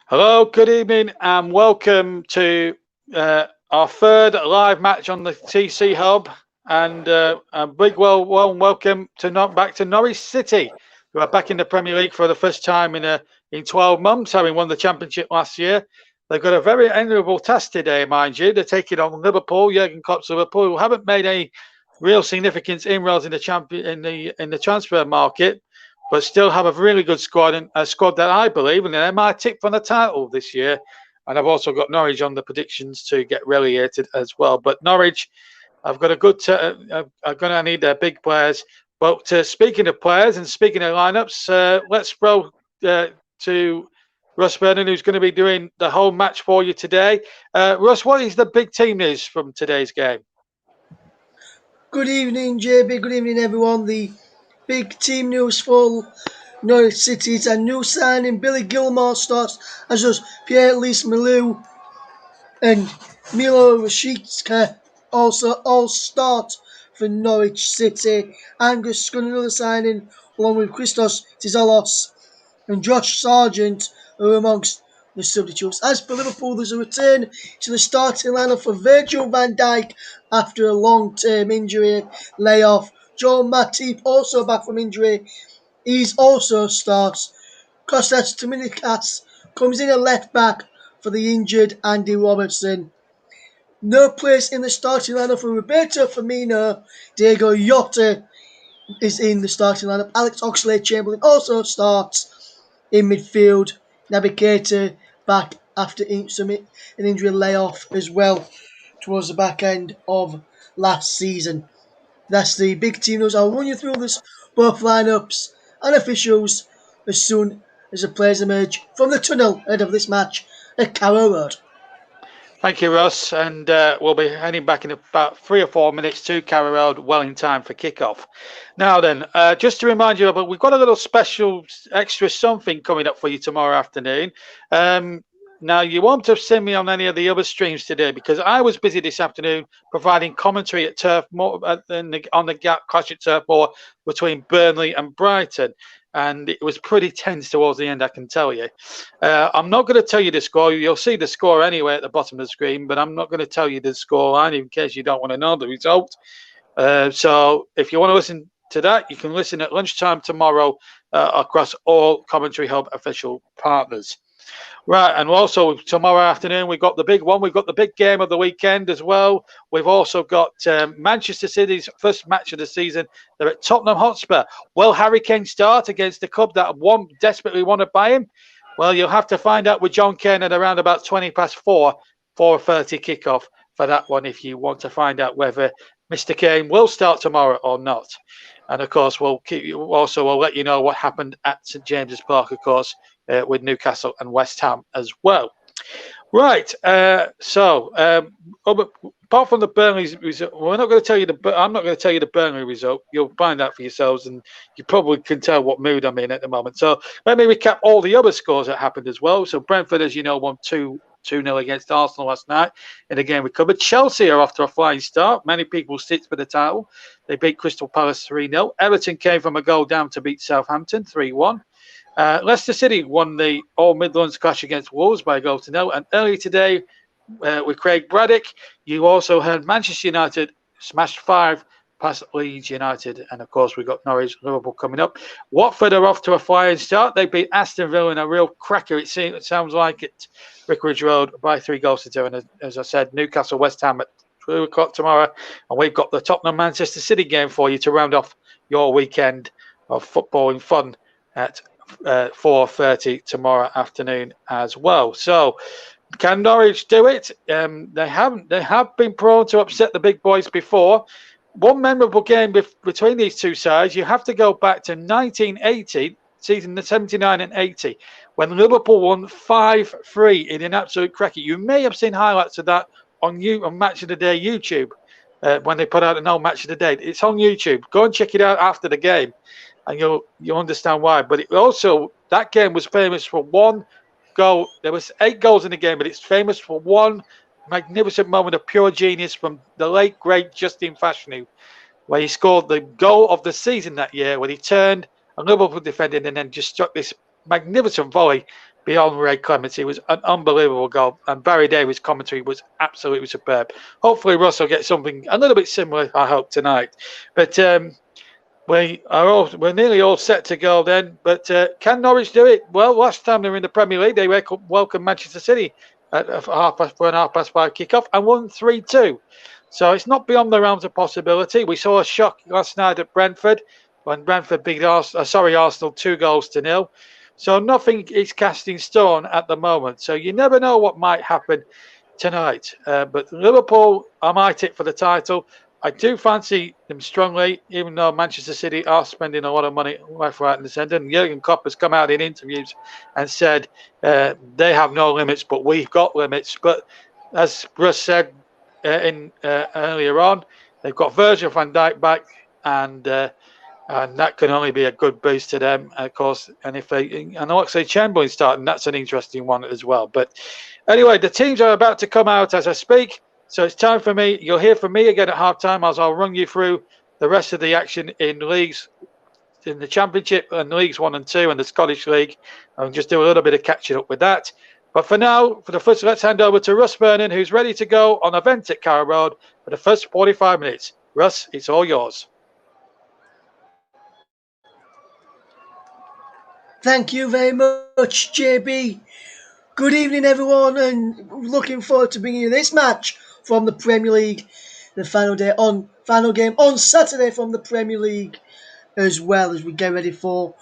Hello, good evening, and welcome to our third live match on the TC Hub. And a big warm welcome to back to Norwich City, who are back in the Premier League for the first time in 12 months, having won the Championship last year. They've got a very enviable task today, mind you. They're taking on Liverpool, Jurgen Klopp's Liverpool, who haven't made any real significant inroads in the transfer market, but still have a really good squad, and a squad that I believe, and they're my tip for the title this year. And I've also got Norwich on the predictions to get relegated as well. But Norwich, I've got a good. I'm going to need their big players. But speaking of players and speaking of lineups, let's go to Russ Vernon, who's going to be doing the whole match for you today. Russ, what is the big team news from today's game? Good evening, JB. Good evening, everyone. The big team news for Norwich City is a new signing. Billy Gilmore starts, as does Pierre-Louis Milou and Milo Rashidska also all start for Norwich City. Angus got another signing along with Christos Tizalos and Josh Sargent are amongst the substitutes. As for Liverpool, there's a return to the starting lineup for Virgil van Dijk after a long-term injury layoff. Joel Matip also back from injury. He's also starts. Kostas Tsimikas comes in at left back for the injured Andy Robertson. No place in the starting lineup for Roberto Firmino. Diego Jota is in the starting lineup. Alex Oxlade-Chamberlain also starts in midfield. Naby Keita back after an injury layoff as well towards the back end of last season. That's the big team news. I'll run you through this both lineups and officials as soon as the players emerge from the tunnel ahead of this match at Carrow Road. Thank you, Russ. And we'll be heading back in about 3 or 4 minutes to Carrow Road, well in time for kickoff. Now then, just to remind you, we've got a little special extra something coming up for you tomorrow afternoon. Now, you won't have seen me on any of the other streams today because I was busy this afternoon providing commentary at Turf Moor, on the Gap clash at Turf Moor between Burnley and Brighton. And it was pretty tense towards the end, I can tell you. I'm not going to tell you the score. You'll see the score anyway at the bottom of the screen, but I'm not going to tell you the scoreline in case you don't want to know the result. So if you want to listen to that, you can listen at lunchtime tomorrow across all Commentary Hub official partners. Right, and also tomorrow afternoon we've got the big one. We've got the big game of the weekend as well. We've also got Manchester City's first match of the season. They're at Tottenham Hotspur. Will Harry Kane start against the club that desperately want to buy him? Well, you'll have to find out with John Kane at around about 20 past 4, 4:30 kickoff for that one if you want to find out whether Mr. Kane will start tomorrow or not. And of course, we'll let you know what happened at St James's Park, of course, with Newcastle and West Ham as well. Right. So apart from the Burnley result, we're not going to tell you I'm not going to tell you the Burnley result. You'll find out for yourselves, and you probably can tell what mood I'm in at the moment. So let me recap all the other scores that happened as well. So Brentford, as you know, won 2-0 against Arsenal last night in a game we covered. Chelsea are off to a flying start. Many people sit for the title. They beat Crystal Palace 3-0. Everton came from a goal down to beat Southampton 3-1. Leicester City won the All Midlands clash against Wolves by a goal to nil. And earlier today, with Craig Braddock, you also heard Manchester United smashed 5 past Leeds United. And of course, we've got Norwich, Liverpool coming up. Watford are off to a flying start. They beat Aston Villa in a real cracker. It sounds like at Vicarage Road by 3-2. And as I said, Newcastle, West Ham at 2 o'clock tomorrow. And we've got the Tottenham Manchester City game for you to round off your weekend of footballing fun at 4:30 tomorrow afternoon as well. So can Norwich do it? They have been prone to upset the big boys before. One memorable game between these two sides, you have to go back to 1980, season 79 and 80, when Liverpool won 5-3 in an absolute cracker. You may have seen highlights of that on Match of the Day YouTube when they put out an old Match of the Day. It's on YouTube. Go and check it out after the game, and you'll understand why. But it also, that game was famous for one goal. There was 8 goals in the game, but it's famous for one magnificent moment of pure genius from the late great Justin Fashanu, where he scored the goal of the season that year when he turned and Liverpool defended and then just struck this magnificent volley beyond Ray Clements. It was an unbelievable goal, and Barry Davies' commentary was absolutely superb. Hopefully, Russ will get something a little bit similar, I hope, tonight. But we're nearly all set to go then. But can Norwich do it? Well, last time they were in the Premier League, they welcomed Manchester City at an 5:30 kickoff and won 3-2. So it's not beyond the realms of possibility. We saw a shock last night at Brentford when Brentford beat Arsenal 2-0. So nothing is cast in stone at the moment. So you never know what might happen tonight. But Liverpool are my tip for the title. I do fancy them strongly, even though Manchester City are spending a lot of money left, right, and centre. And Jurgen Klopp has come out in interviews and said they have no limits, but we've got limits. But as Russ said earlier on, they've got Virgil van Dijk back, and that can only be a good boost to them, of course. And if Oxlade-Chamberlain starting, that's an interesting one as well. But anyway, the teams are about to come out as I speak. So it's time for me. You'll hear from me again at halftime as I'll run you through the rest of the action in leagues, in the Championship and Leagues 1 and 2 and the Scottish League. I'll just do a little bit of catching up with that. But for now, for the first, let's hand over to Russ Vernon, who's ready to go on event at Carrow Road for the first 45 minutes. Russ, it's all yours. Thank you very much, JB. Good evening, everyone, and looking forward to bringing you this match from the Premier League. The final game on Saturday from the Premier League, as well as we get ready for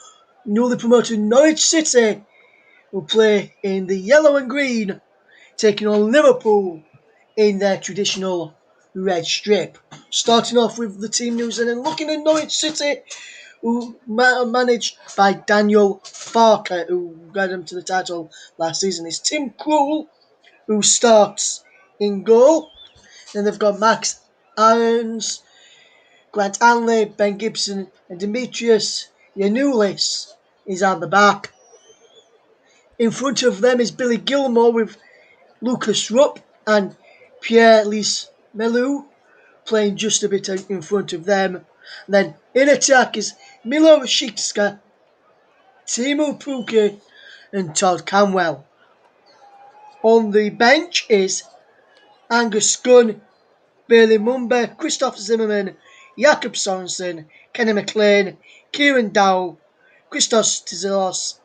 newly promoted Norwich City, who play in the yellow and green, taking on Liverpool in their traditional red strip. Starting off with the team news and then looking at Norwich City, who are managed by Daniel Farker, who got them to the title last season. It's Tim Krul, who starts in goal. Then they've got Max Aarons, Grant Hanley, Ben Gibson, and Demetrius Yanoulis is on the back. In front of them is Billy Gilmore with Lucas Rupp and Pierre-Lise Melou playing just a bit in front of them. And then in attack is Milo Rashikska, Timu Puki and Todd Camwell. On the bench is Angus Gunn, Bailey Mumba, Christoph Zimmerman, Jakob Sorensen, Kenny McLean, Kieran Dowell, Christos Tizilos,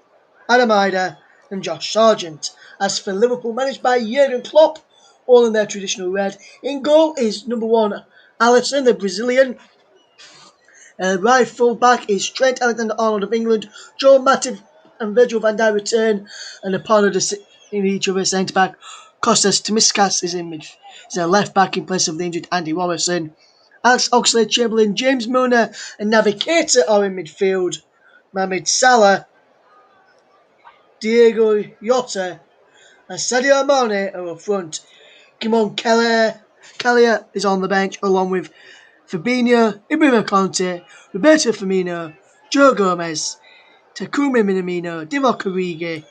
Adam Ida and Josh Sargent. As for Liverpool, managed by Jurgen Klopp, all in their traditional red. In goal is number 1, Alisson, the Brazilian. Right full back is Trent Alexander-Arnold of England. Joel Matip and Virgil van Dijk return, and a partner in each other centre back. Kostas Tomiskas is a left back in place of the injured Andy Robertson. Alex Oxlade-Chamberlain, James Milner, and Naby Keita are in midfield. Mohamed Salah, Diego Jota, and Sadio Mane are up front. Kimon Kelleher is on the bench along with Fabinho, Ibrahima Conte, Roberto Firmino, Joe Gomez, Takumi Minamino, Divock Origi,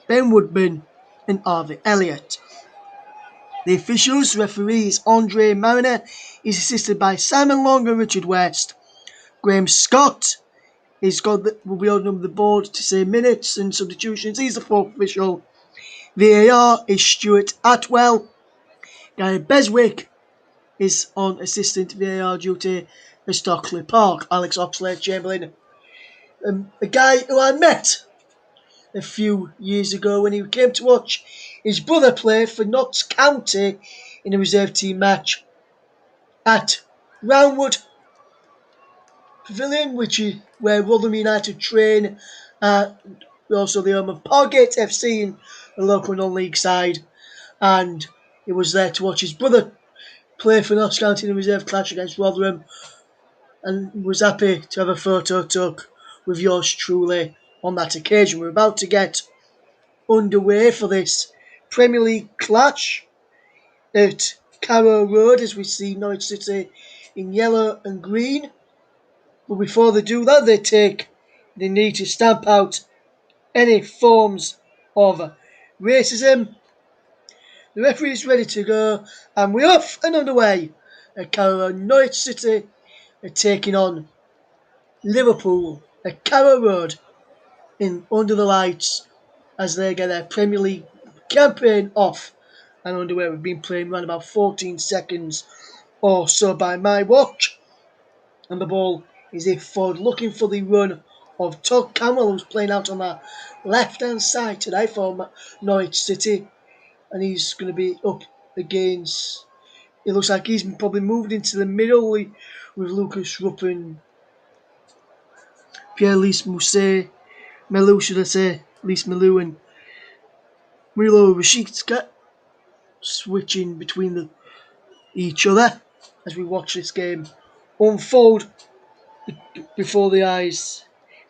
Ben Woodman and Harvey Elliott. The officials, referees Andre Mariner is assisted by Simon Long and Richard West. Graham Scott will be on the board to say minutes and substitutions. He's the fourth official. VAR is Stuart Atwell. Gary Beswick is on assistant VAR duty at Stockley Park. Alex Oxlade-Chamberlain, a guy who I met a few years ago when he came to watch his brother play for Notts County in a reserve team match at Roundwood Pavilion, where Rotherham United train. Also the home of Pargate FC, a local non-league side, and he was there to watch his brother play for Notts County in a reserve clash against Rotherham, and was happy to have a photo took with yours truly on that occasion. We're about to get underway for this Premier League clash at Carrow Road as we see Norwich City in yellow and green. But before they do that, they need to stamp out any forms of racism. The referee is ready to go, and we're off and underway at Carrow Road. Norwich City are taking on Liverpool at Carrow Road in under the lights as they get their Premier League campaign off and underway. We've been playing around about 14 seconds or so by my watch, and the ball is in forward, looking for the run of Todd Camwell, who's playing out on the left-hand side today for Norwich City, and he's going to be up against. It looks like he's probably moved into the middle with Lucas Rupp and Pierre-Lise Melou, should I say, Lise Melou and Milo Rashidska switching between each other as we watch this game unfold before the eyes.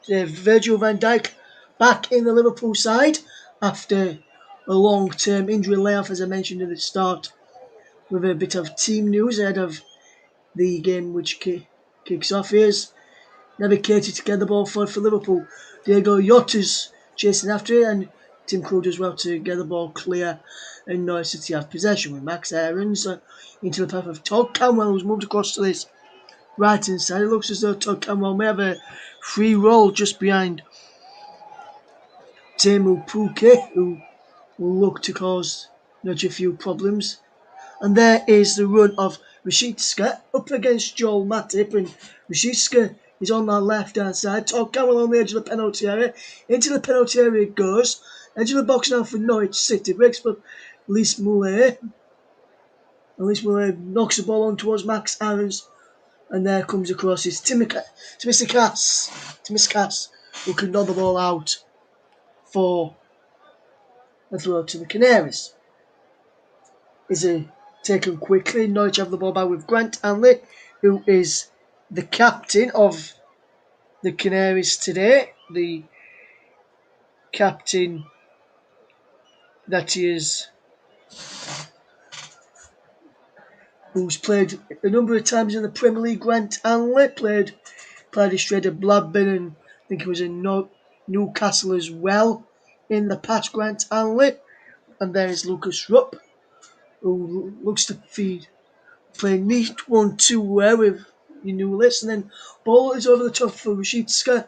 Virgil van Dijk back in the Liverpool side after a long-term injury layoff, as I mentioned at the start, with a bit of team news ahead of the game which kicks off. Here's Naby Keita to get the ball forward for Liverpool. Diego Yota's chasing after it, and Tim Krul as well to get the ball clear, and Norwich City have possession with Max Aarons into the path of Todd Camwell, who's moved across to this right hand side. It looks as though Todd Camwell may have a free roll just behind Teemu Pukki, who will look to cause Norwich a few problems. And there is the run of Rashidska up against Joel Matip, and Rashidska is on the left hand side. Todd Camwell on the edge of the penalty area. Into the penalty area it goes. Edge of the box now for Norwich City. Breaks for Lise Moulet. And Lise Moulet knocks the ball on towards Max Aarons. And there comes across is Timiskas, who can nod the ball out for a throw to the Canaries. Is taken quickly. Norwich have the ball back with Grant Hanley, who is the captain of the Canaries today. The captain that he is, who's played a number of times in the Premier League. Grant Hanley played his trade at Blackburn, and I think he was in Newcastle as well in the past. Grant Hanley. And there is Lucas Rupp, who looks to feed, playing neat 1-2 with your new list, and then ball is over the top for Rashidska,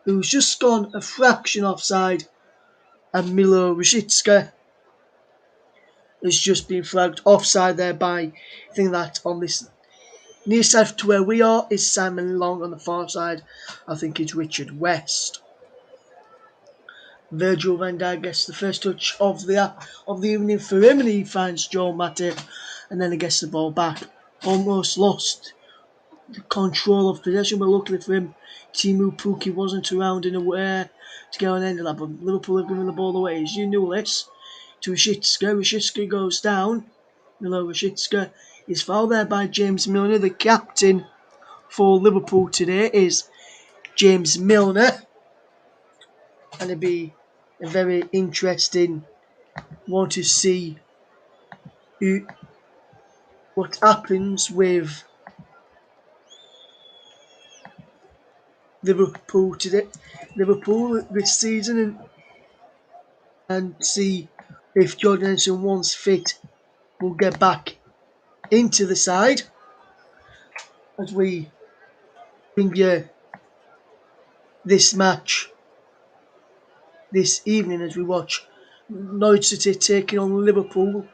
who's just gone a fraction offside, and Milo Rashidska has just been flagged offside there by, I think that on this near side to where we are is Simon Long, on the far side I think it's Richard West. Virgil van Dijk gets the first touch of the evening for him, and he finds Joel Matip, and then he gets the ball back. Almost lost control of possession, but luckily for him, Teemu Pukki wasn't around in a way to get on end of that. But Liverpool have given the ball away. As you knew this, to Rashidska. Rashidska goes down. Milo Rashidska is fouled there by James Milner. The captain for Liverpool today is James Milner, and it'd be a very interesting one to see what happens with Liverpool this season, and see if Jordan Henderson, once fit, will get back into the side as we bring you this match this evening as we watch Norwich City taking on Liverpool,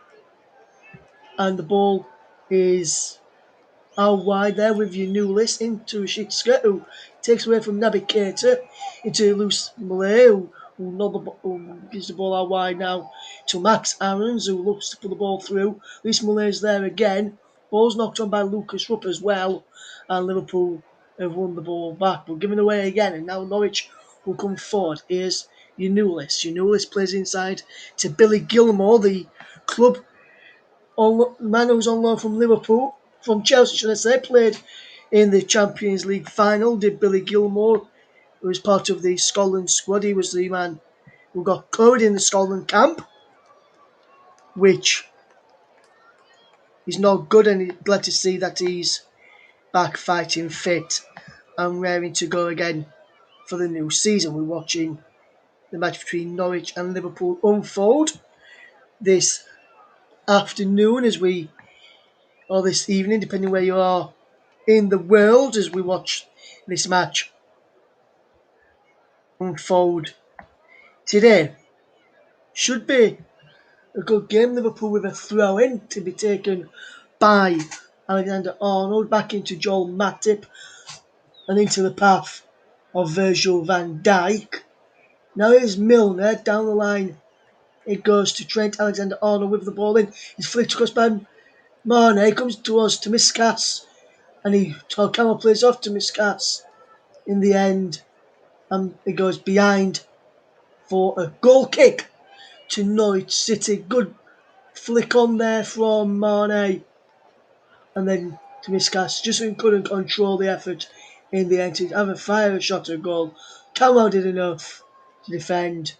and the ball is out wide there with your new list into Rashidska, who takes away from Naby Keita into Lise Moulet, who gives the ball out wide now to Max Aarons, who looks to put the ball through. Lise Moulet's there again. Ball's knocked on by Lucas Rupp as well, and Liverpool have won the ball back, but given away again, and now Norwich will come forward. Here's your new list. Your new list plays inside to Billy Gilmour, the club man who's on loan from Liverpool, from Chelsea, should I say, played in the Champions League final. Did Billy Gilmour, who was part of the Scotland squad. He was the man who got COVID in the Scotland camp, which is not good, and glad to see that he's back fighting fit and raring to go again for the new season. We're watching the match between Norwich and Liverpool unfold this afternoon or this evening, depending where you are in the world, as we watch this match unfold today. Should be a good game. Liverpool with a throw in to be taken by Alexander Arnold back into Joel Matip and into the path of Virgil van Dijk. Now here's Milner down the line. It goes to Trent Alexander-Arnold with the ball in. He's flicked across by Mane. Comes towards Tomiskas. And Camel plays off Tomiskas. In the end, it goes behind for a goal kick to Norwich City. Good flick on there from Mane. And then Tomiskas just couldn't control the effort in the end to have a fire shot at goal. Camel did enough to defend.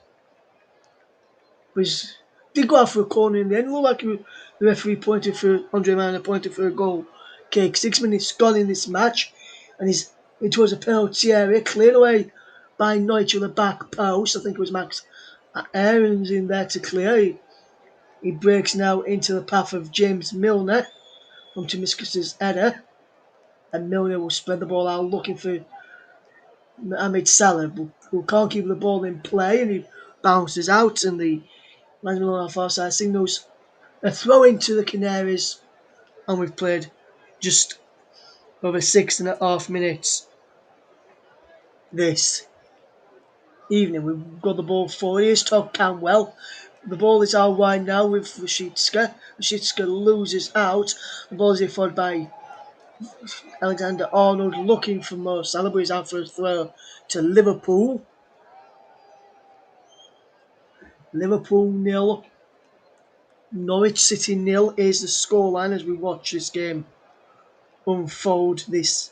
Was did go out for a corner in the end. It looked like the referee pointed for Andre Mana pointed for a goal kick. 6 minutes gone in this match, and it was a penalty area cleared away by Norwich on the back post. I think it was Max Aarons in there to clear. He breaks now into the path of James Milner from Tomiskas' header, and Milner will spread the ball out looking for Mohamed Salah, who can't keep the ball in play, and he bounces out, and the linesman on our far side signals a throw into the Canaries, and we've played just over 6.5 minutes this evening. We've got the ball forward. Here's Todd Canwell. The ball is out wide now with Rashidska. Rashidska loses out. The ball is forward by Alexander Arnold looking for Mo Salah, but he's out for a throw to Liverpool. Liverpool 0. Norwich City 0 is the scoreline as we watch this game unfold this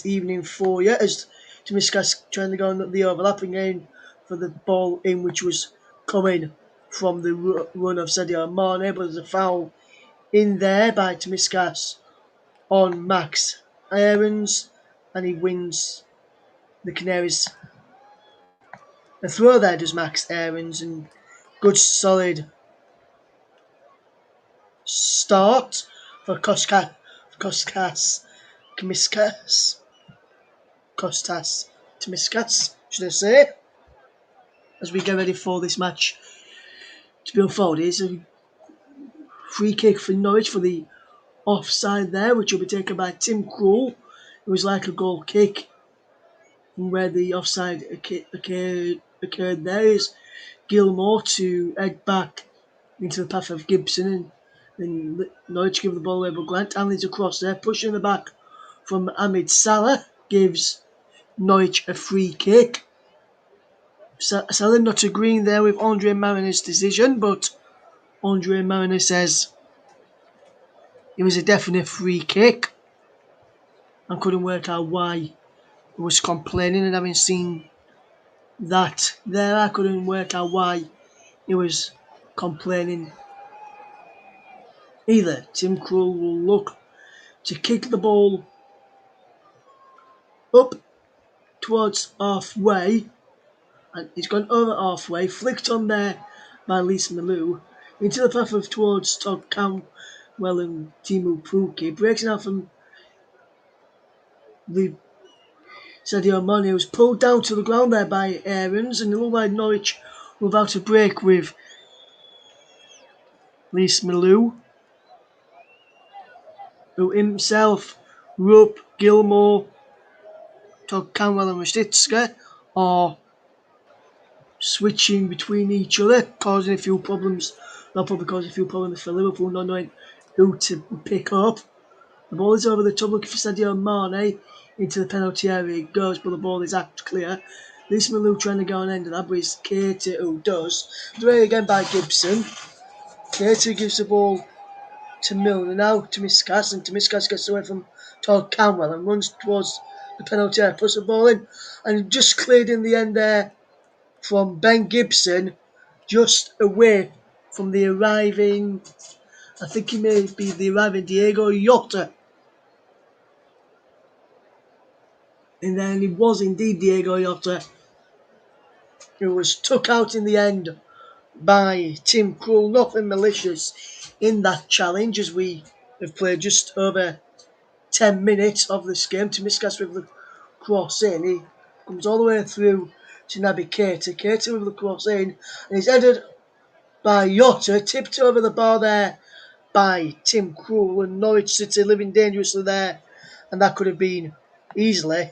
evening for you, as Tomiskas trying to go on the overlapping game for the ball in which was coming from the run of Sadio Mane, but there's a foul in there by Tomiskas on Max Aarons, and he wins the Canaries a throw there, does Max Aarons, and good solid start for Kostas Tomiskas, should I say, as we get ready for this match to be unfolded. It's a free kick for Norwich for the offside there, which will be taken by Tim Krul. It was like a goal kick, and where the offside occurred there is Gilmore to head back into the path of Gibson, and Norwich give the ball away, but Grant Hanley's across there, pushing the back from Ahmed Salah, gives Norwich a free kick. Salah not agreeing there with Andre Mariner's decision, but Andre Mariner says it was a definite free kick and couldn't work out why he was complaining, and having seen that there, I couldn't work out why he was complaining either. Tim Krul will look to kick the ball up towards halfway, and it's gone over halfway, flicked on there by Lisa Malou into the path of towards Todd Camwell and Timu Pukki, breaking out from the Sadio Mane, was pulled down to the ground there by Aarons, and it looked like Norwich were about to break with Lisa Malou, who himself, Rupp, Gilmore, Todd Camwell and Rashidska are switching between each other, causing a few problems. They'll probably cause a few problems for Liverpool, not knowing who to pick up. The ball is over the top, looking for Sadio Mane. Into the penalty area it goes, but the ball is out clear. Lisa Malou trying to go on end of that, but it's Katie who does. Away again by Gibson. Katie gives the ball to Milner now to Tomiskas, and Tomiskas gets away from Todd Camwell and runs towards the penalty area, puts the ball in, and just cleared in the end there from Ben Gibson, just away from the arriving, I think he may be the arriving Diego Jota. And then it was indeed Diego Jota who was took out in the end by Tim Krul. Nothing malicious in that challenge, as we have played just over 10 minutes of this game. Tomiskas with the cross in. He comes all the way through to Naby Keita. Keita with the cross in, and he's headed by Jota, tipped over the bar there by Tim Krul, and Norwich City living dangerously there, and that could have been easily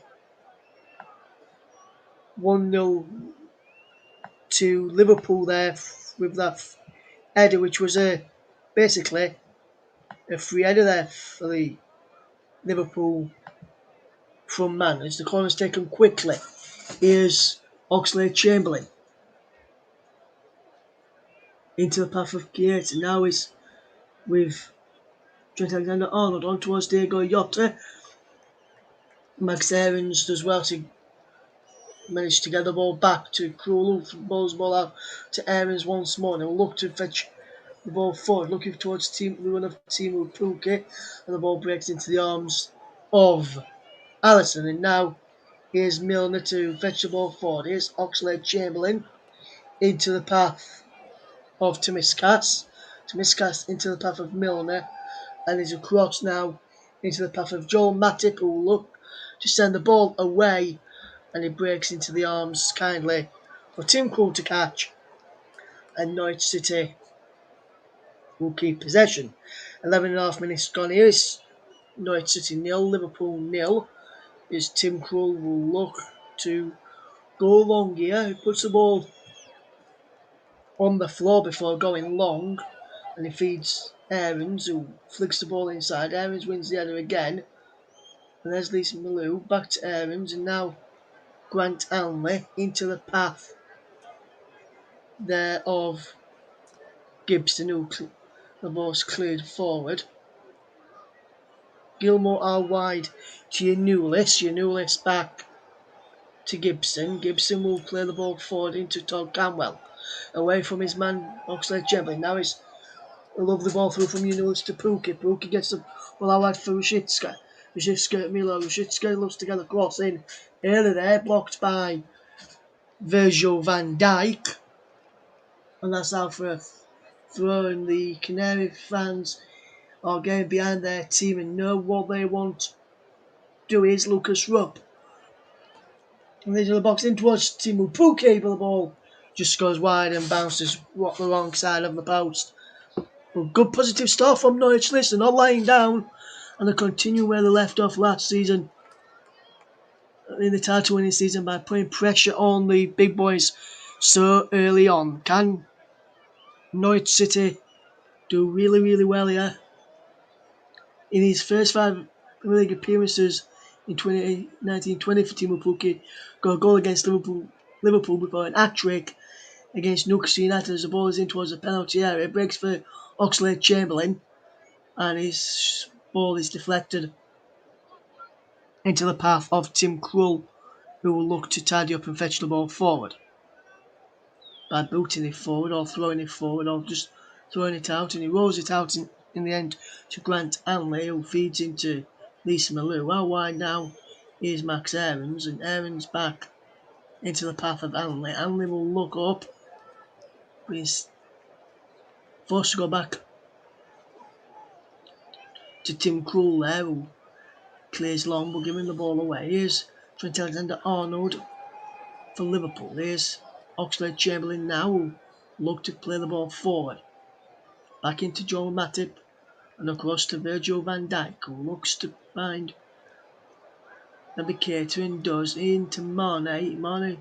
1-0 to Liverpool there with that header, which was basically a free header there for the Liverpool front man. As the corner's taken quickly, here's Oxlade-Chamberlain into the path of Keita. Now is with Trent Alexander-Arnold on towards Diego Jota. Max Aarons does well to manage to get the ball back to Krul, balls the ball out to Aarons once more. They'll look to fetch the ball forward, looking towards the run of Teemu Pukki, and the ball breaks into the arms of Alisson. And now here's Milner to fetch the ball forward. Here's Oxlade-Chamberlain into the path of Tsimikas. Tsimikas into the path of Milner, and is across now into the path of Joel Matip, who will look to send the ball away, and it breaks into the arms kindly for Tim Krul to catch, and Norwich City will keep possession. 11.5 minutes gone. Here's Norwich City 0, Liverpool 0. As Tim Krul will look to go long here. He puts the ball on the floor before going long, and he feeds Aarons, who flicks the ball inside. Aarons wins the header again, and there's Lisa Malou back to Aarons, and now Grant Alnley into the path there of Gibson, who the ball's cleared forward. Gilmore out wide to Yanulis back to Gibson. Gibson will play the ball forward into Todd Camwell, away from his man Oxlade-Chamberlain. Now he's a lovely ball through from Yanulis to Pukki. Pukki gets the ball out wide for Rashitska. Rashitska, Milo. Rashitska loves to get a cross in. Early there, blocked by Virgil van Dijk. And that's out for a throw, and the Canary fans are getting behind their team and know what they want to do. Is Lucas Rupp. And into the box in towards Teemu Pukki, but the ball just goes wide and bounces the wrong side of the post. But good positive start from Norwich. Listen, not lying down, and they continue where they left off last season in the title winning season by putting pressure on the big boys so early on. Can Norwich City do really, really well here? In his first 5 Premier League appearances in 2019-20 for Teemu Pukki, got a goal against Liverpool before an hat-trick against Newcastle United as the ball is in towards the penalty area. It breaks for Oxlade-Chamberlain, and his ball is deflected into the path of Tim Krul, who will look to tidy up and fetch the ball forward by booting it forward or throwing it forward or just throwing it out, and he rolls it out in the end to Grant Alnley, who feeds into Lisa Malou. Out wide now is Max Aarons, and Aarons back into the path of Alnley. Alnley will look up, but he's forced to go back to Tim Krul there, who clears long but giving the ball away. Here's Trent Alexander-Arnold for Liverpool. Here's Oxlade-Chamberlain now, who look to play the ball forward. Back into Joel Matip, and across to Virgil van Dijk, who looks to find Naby Keita and does into Mane. Mane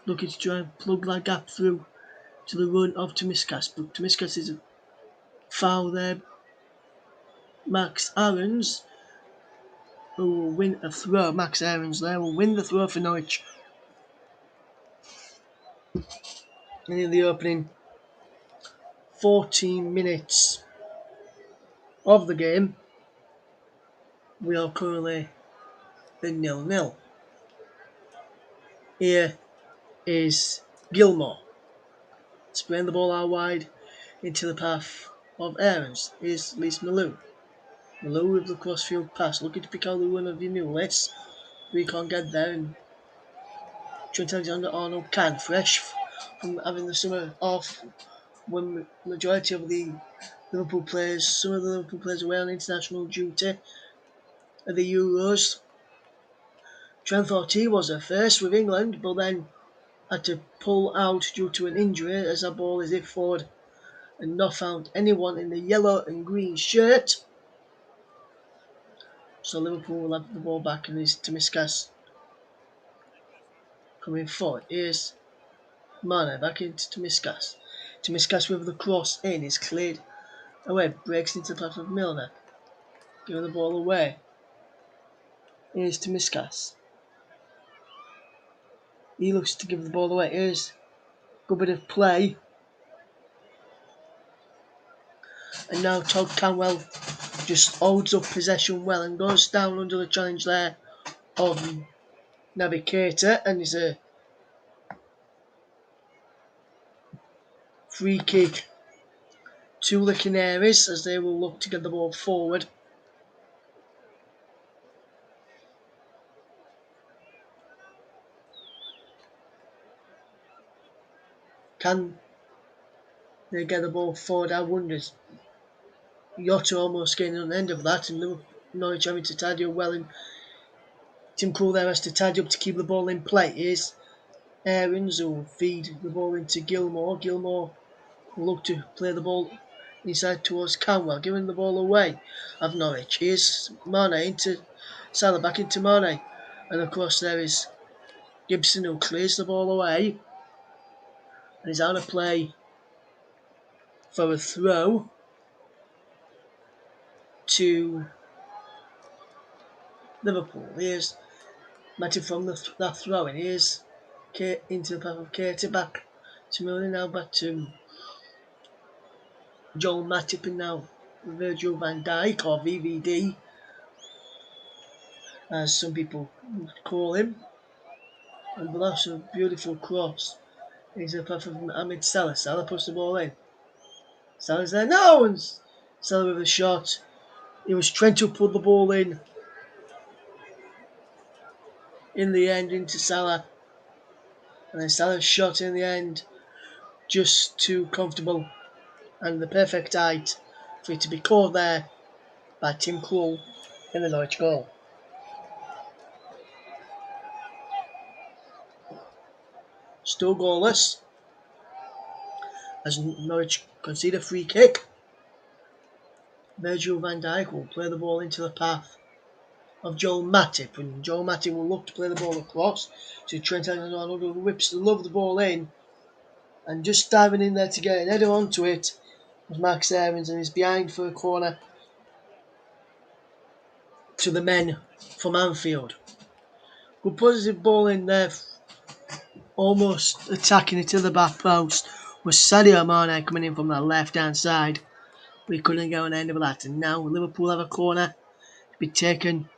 looking to try and plug that gap through to the run of Tsimikas, but Tsimikas is a foul there. Max Aarons, who will win a throw. Max Aarons there will win the throw for Norwich. And in the opening 14 minutes of the game, we are currently at 0-0. Here is Gilmore spraying the ball out wide into the path of Aarons. Here's Lise Malou. Malou with the crossfield pass, looking to pick out the run of Yanulis. We can't get there, and Trent Alexander-Arnold can, fresh from having the summer off when majority of the Liverpool players, some of the Liverpool players away on international duty at the Euros. Trent thought he was at first with England, but then had to pull out due to an injury as the ball is hit forward and not found anyone in the yellow and green shirt. So Liverpool will have the ball back and it's Tomiskas coming forward. Here's Mane back into Tomiskas. Tomiskas with the cross in is cleared away, breaks into the path of Milner, giving the ball away. Here's Tomiskas. He looks to give the ball away. Here's a good bit of play. And now Todd Canwell just holds up possession well and goes down under the challenge there of Naby Keita, and it's a free kick to the Canaries as they will look to get the ball forward. Can they get the ball forward? I wonder. Yota almost getting on the end of that, and Norwich having to tidy up well, and Tim Krul there has to tidy up to keep the ball in play. Here's Aarons who will feed the ball into Gilmore. Gilmore will look to play the ball inside towards Canwell, giving the ball away of Norwich. Here's Mane into Salah, back into Mane, and of course there is Gibson who clears the ball away and is out of play for a throw to Liverpool. Here's Matty from that throw in. Here's Kate into the path of Katie, back to Milner, now back to Joel Matip, and now Virgil van Dijk, or VVD as some people call him. And that's a beautiful cross. He's a path of Ahmed Salah. Salah puts the ball in. Salah's there. No! And Salah with a shot. He was trying to put the ball in the end into Salah. And then Salah's shot in the end just too comfortable. And the perfect height for it to be caught there by Tim Krul in the Norwich goal. Still goalless as Norwich concede a free kick. Virgil van Dijk will play the ball into the path of Joel Matip, and Joel Matip will look to play the ball across to Trent Alexander-Arnold, who whips the love the ball in, and just diving in there to get an header onto it was Max Aarons, and is behind for a corner to the men from Anfield. Good positive ball in there, almost attacking it to the back post, was Sadio Mane coming in from the left hand side. We couldn't get an end of that, and now Liverpool have a corner to be taken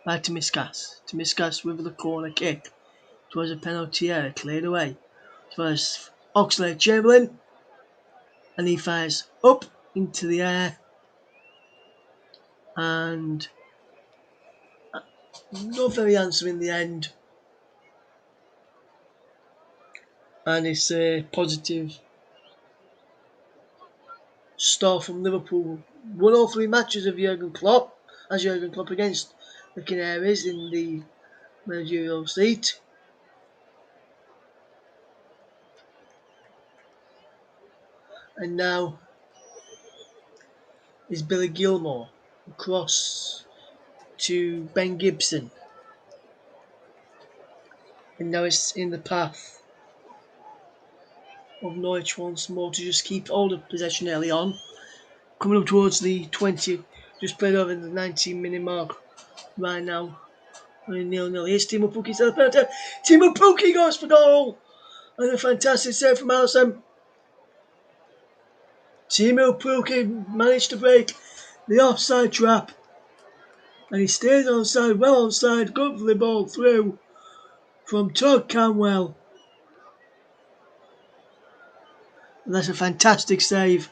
by Tomiskas. Tomiskas with the corner kick. It was a penalty area, cleared away. It was Oxlade-Chamberlain, and he fires up into the air, and no very answer in the end. And it's a positive start from Liverpool. Won all three matches of Jurgen Klopp against the Canaries in the managerial seat. And now is Billy Gilmore across to Ben Gibson. And now it's in the path of Norwich once more to just keep hold of possession early on. Coming up towards the 20, just played over the 19-minute mark right now. 0-0. Here's Timo Pukki to the penalty. Timo Pukki goes for goal! And a fantastic save from Alisson. Timo Pukki managed to break the offside trap. And he stays onside, well onside, good for the ball through from Todd Canwell. And that's a fantastic save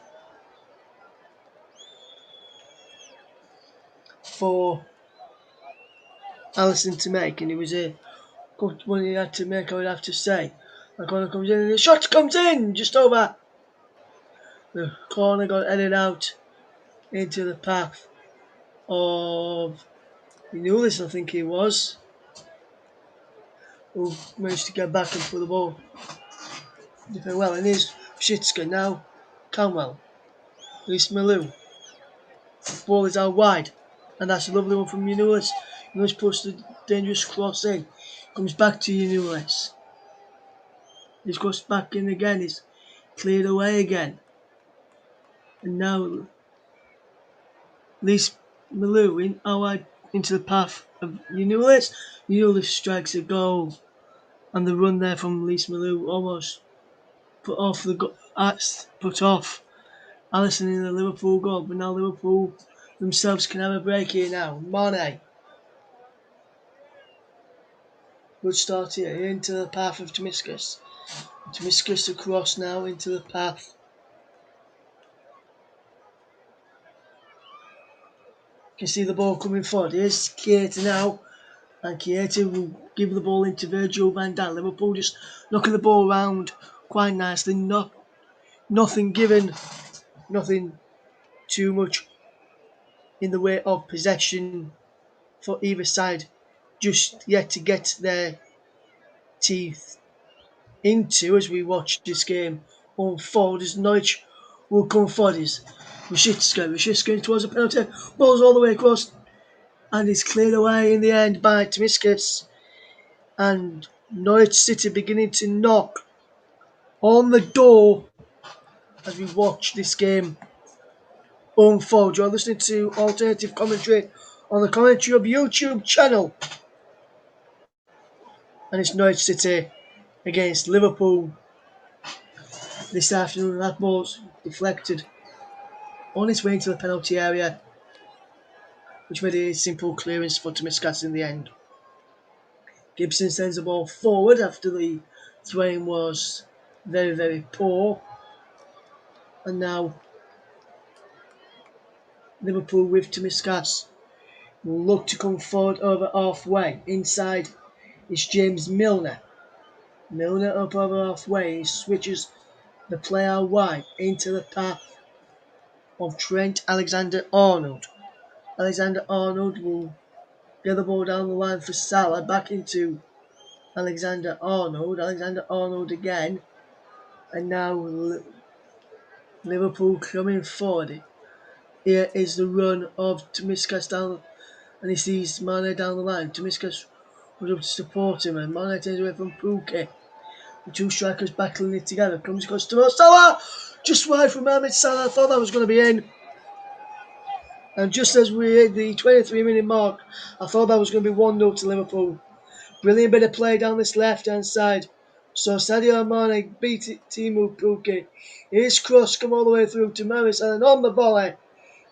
for Alisson to make, and it was a good one he had to make, I would have to say. The corner comes in and the shot comes in just over. The corner got headed out into the path of Nulis, I think he was. who managed to get back and put the ball defend well. And here's Shitska now. Canwell. Reece Malou. Ball is out wide. And that's a lovely one from Unulis. Unulis puts the dangerous cross in. Comes back to Unulis. He's crossed back in again. He's cleared away again. And now Reece Malou in out wide into the path of Unulis. Unulis strikes a goal. And the run there from Reece Malou almost put off Alisson in the Liverpool goal, but now Liverpool themselves can have a break here now. Mane. Good start here into the path of Tomiskas. Tomiskas across now into the path. You can see the ball coming forward. Here's Keita now. And Keita will give the ball into Virgil van Dijk. Liverpool just knocking the ball around quite nicely. Nothing given. Nothing too much in the way of possession for either side. Just yet to get their teeth into as we watch this game unfold as Norwich will come forward. Rashitska towards the penalty, balls all the way across, and it's cleared away in the end by Tomiskas. And Norwich City beginning to knock on the door as we watch this game unfold. You're listening to alternative commentary on the Commentary of YouTube channel, and it's Norwich City against Liverpool this afternoon. That ball's deflected on its way into the penalty area, which made a simple clearance for Tomiskas in the end. Gibson sends the ball forward after the throw-in was very, very poor. And now Liverpool with Tomiskas will look to come forward over halfway. Inside is James Milner. Milner up over halfway. He switches the play out wide into the path of Trent Alexander-Arnold. Alexander-Arnold will get the ball down the line for Salah. Back into Alexander-Arnold. Alexander-Arnold again. And now Liverpool coming forward. Here is the run of Tomiskas down, and he sees Mane down the line. Tomiskas was up to support him, and Mane turns away from Pookie. The two strikers battling it together. Comes across to Salah, just wide from Mohamed Salah. I thought that was going to be in. And just as we hit the 23-minute mark, I thought that was going to be 1-0 to Liverpool. Brilliant bit of play down this left-hand side. So Sadio Mane beat Timu Pookie. His cross come all the way through to Mohamed Salah, and on the volley,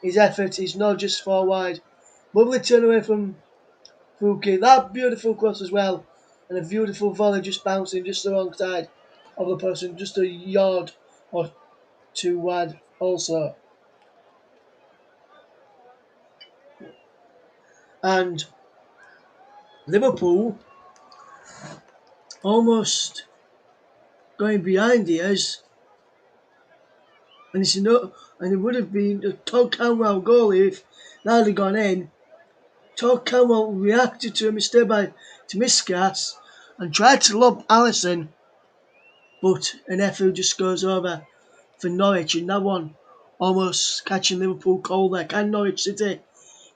his effort is not just far wide. Lovely turn away from Pookie. That beautiful cross as well. And a beautiful volley just bouncing just the wrong side of the person, just a yard or two wide also. And Liverpool almost going behind the us. And it would have been a Todd Canwell goal if that had gone in. Todd Canwell reacted to a mistake by Tomiskas and tried to lob Alisson, but an effort just goes over for Norwich, and that one almost catching Liverpool cold there. Can Norwich City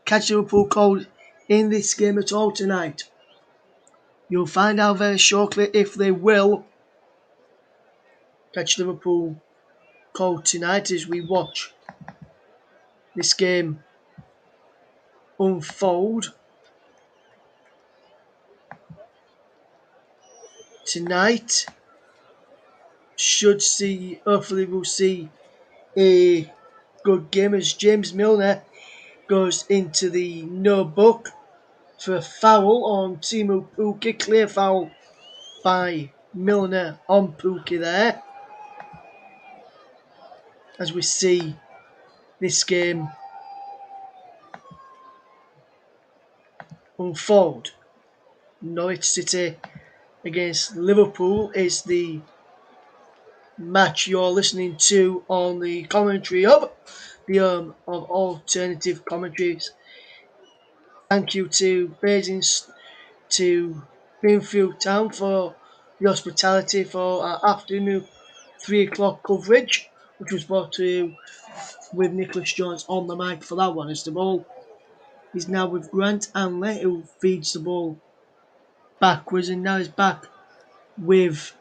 catch Liverpool cold in this game at all tonight? You'll find out very shortly if they will catch Liverpool cold tonight as we watch this game unfold. Tonight hopefully we'll see a good game as James Milner goes into the no book for a foul on Timu Pookie. Clear foul by Milner on Pookie there. As we see this game unfold. Norwich City against Liverpool is the match you're listening to on the Commentary Hub, the home of alternative commentaries. Thank you to Beijing been through town for the hospitality for our afternoon 3 o'clock coverage, which was brought to you with Nicholas Jones on the mic for that one, as the ball is now with Grant Hanley, who feeds the ball backwards, and now he's back with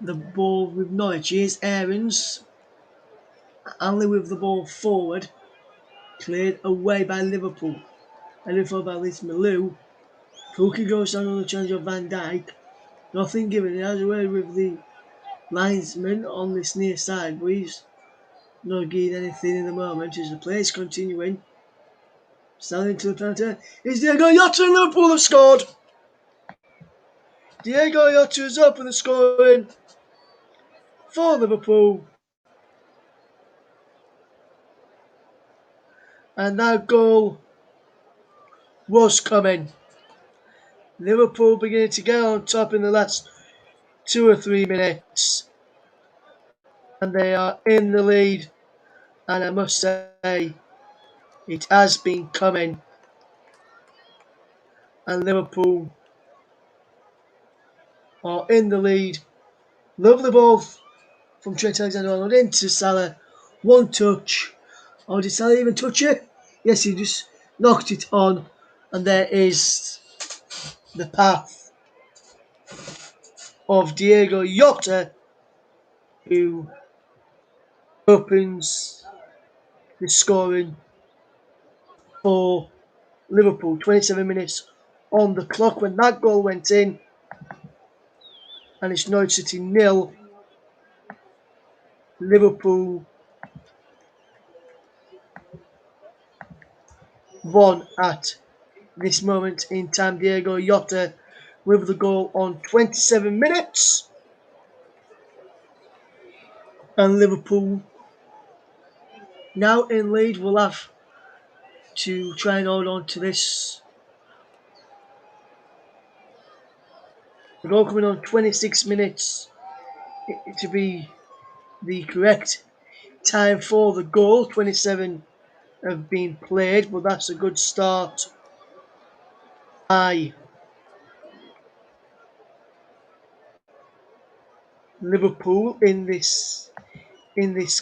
the ball with Norwich. Here's Aarons. Hanley with the ball forward, cleared away by Liverpool. Headed for by Liz Malou. Pookie goes down on the challenge of Van Dijk. Nothing given. He has away with the linesman on this near side, but he's not getting anything in the moment as the play is continuing. Standing to the penalty is Diego Jota, and Liverpool have scored. Diego Jota is open the scoring for Liverpool. And that goal was coming. Liverpool beginning to get on top in the last 2 or 3 minutes. And they are in the lead. And I must say, it has been coming. And Liverpool are in the lead. Lovely ball from Trent Alexander-Arnold into Salah. One touch. Oh, did Salah even touch it? Yes, he just knocked it on. And there is the path of Diego Jota, who opens the scoring for Liverpool. 27 minutes on the clock when that goal went in. And it's Norwich City 0. Liverpool 1 at this moment in time. Diego Jota with the goal on 27 minutes. And Liverpool now in lead. Will have to try and hold on to this. The goal coming on 26 minutes to be the correct time for the goal. 27 have been played, but that's a good start by Liverpool in this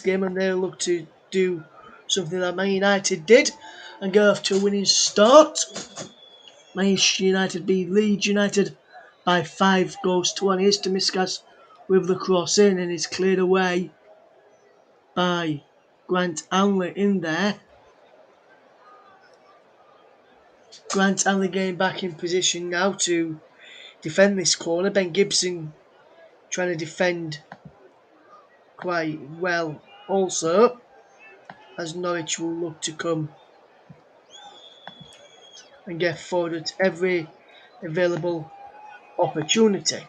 game, and they'll look to do something that Man United did and go off to a winning start. Manchester United beat Leeds United by 5-1. Here's Tomiskas with the cross in, and it's cleared away by Grant Hanley in there. Grant Hanley getting back in position now to defend this corner. Ben Gibson trying to defend quite well also, as Norwich will look to come and get forward at every available opportunity.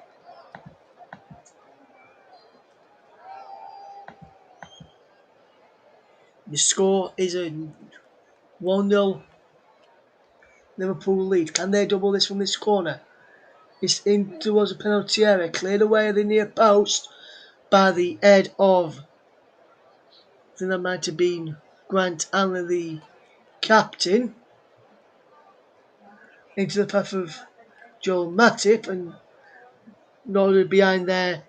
The score is a 1-0 Liverpool lead. Can they double this from this corner? It's in towards a penalty area, cleared away at the near post by the head of, I think that might have been Grant Hanley, the captain, into the path of Joel Matip, and nodded behind there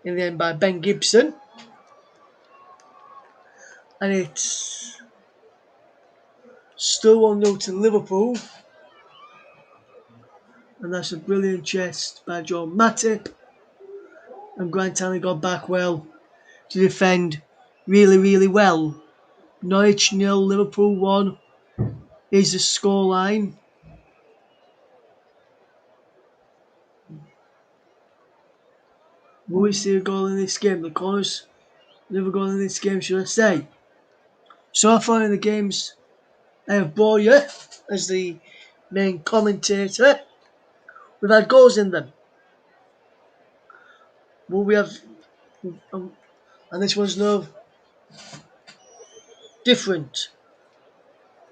in the end by Ben Gibson. And it's still 1-0 to Liverpool. And that's a brilliant chest by Joel Matip. And Grant Hanley got back well to defend really, really well. Norwich 0, Liverpool 1 is the scoreline. Will we see a goal in this game? The corners, another goal in this game, should I say. So far in the games, I have Boyer as the main commentator. We've had goals in them. Will we have, and this one's no different.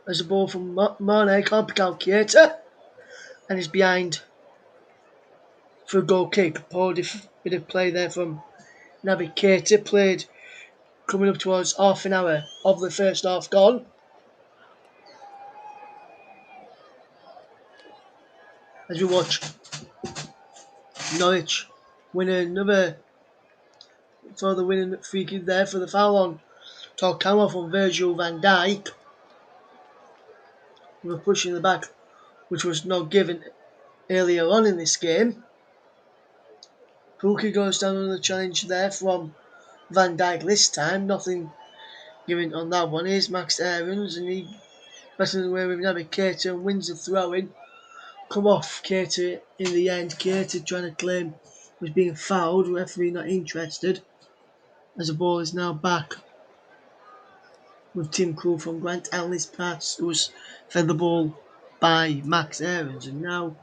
There's a ball from Mane, can't be calculator, and he's behind for a goal kick. Poor bit of play there from Naby Keita, played coming up towards half an hour of the first half gone. as we watch Norwich win another further winning free kick there for the foul on Torkawa from Virgil van Dijk. We were pushing the back, which was not given earlier on in this game. Pookie goes down on the challenge there from Van Dijk this time. Nothing given on that one. Here's Max Aarons, and he better than where we've never Cater and wins the throw in. Come off Cater in the end. Cater trying to claim was being fouled. Referee not interested. As the ball is now back with Tim Krul from Grant Allen's pass, who was fed the ball by Max Aarons, and now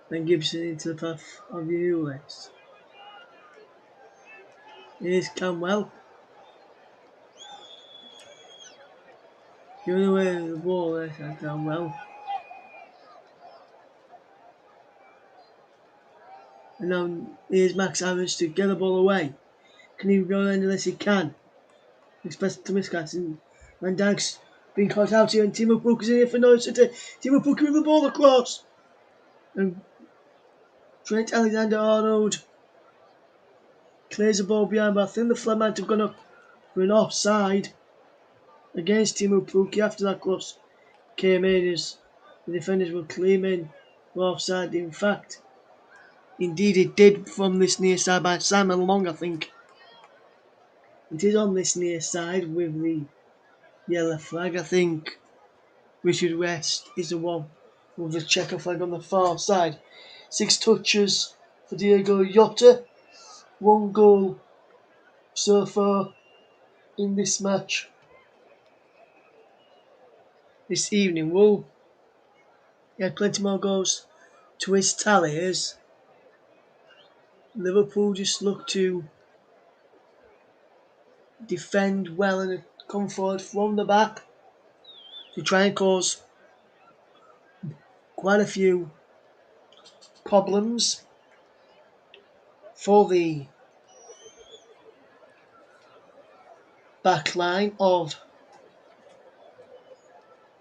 Ben Gibson into the path of the US. Here's Camwell. Giving away the ball there to Camwell. And now here's Max Aarons to get the ball away. Can he go unless he can? Expected to miss and Van Dijk's being caught out here, and Timo Pukki's in here for Norwich City. Timo Pukki with the ball across. And Trent Alexander-Arnold clears the ball behind, but I think the flag might have gone up for an offside against Timo Pukki after that cross came in, as the defenders were claiming offside. In fact, indeed it did from this near side by Simon Long, I think. It is on this near side with the yellow flag. I think Richard West is the one with the checker flag on the far side. 6 touches for Diego Jota. 1 goal so far in this match this evening. Well, he had plenty more goals to his tally as Liverpool just look to defend well and come forward from the back to try and cause quite a few problems for the back line of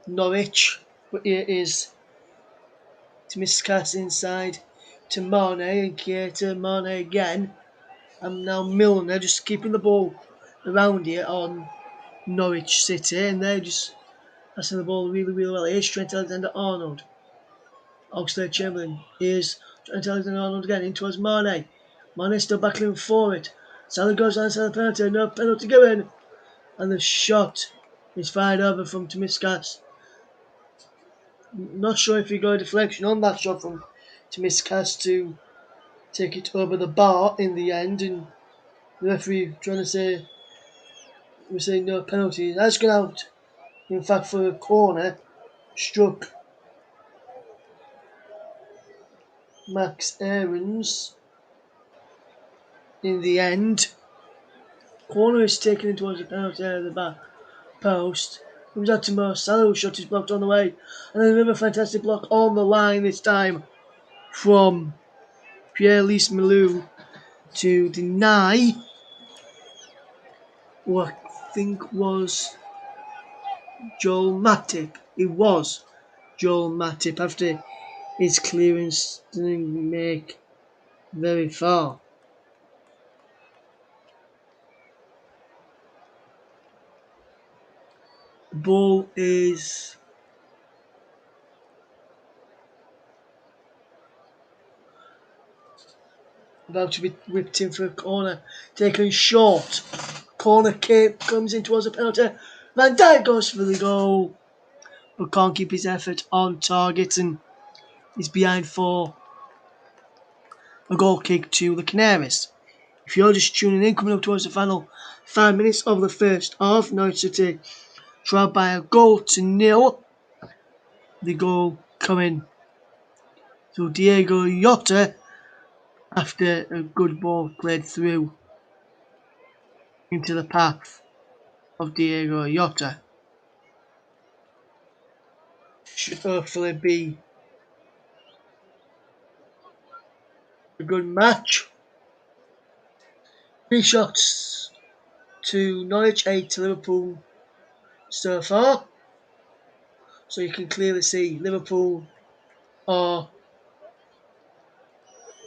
Norwich. But here is Tsimikas inside to Mane, and Keita, Mane again, and now Milner just keeping the ball around here on Norwich City, and they're just passing the ball really, really well. Here's Trent Alexander-Arnold. Oxlade-Chamberlain. Here's Trent Alexander-Arnold again in towards Mane. Mane still battling for it. Salah goes outside the penalty, no penalty given, and the shot is fired over from Tsimikas. Not sure if he got a deflection on that shot from Tsimikas to take it over the bar in the end, and the referee trying to say we're saying no penalty. That's gone out, in fact, for a corner. Struck Max Aarons in the end. Corner is taken in towards the penalty area of the back post. Comes out to Mo Salah, whose shot is blocked on the way, and then another fantastic block on the line this time from Pierre-Lise Malou to deny what I think was Joel Matip. It was Joel Matip after his clearance didn't make very far. The ball is about to be whipped in for a corner, taken short. Corner comes in towards the penalty. Van Dijk goes for the goal, but can't keep his effort on target, and is behind for a goal kick to the Canaries. If you're just tuning in, coming up towards the final 5 minutes of the first half, Norwich City trailed by a goal to nil. The goal coming to Diego Jota after a good ball played through into the path of Diego Jota. Should hopefully be a good match. 3 shots to Norwich, 8 to Liverpool so far. So you can clearly see Liverpool are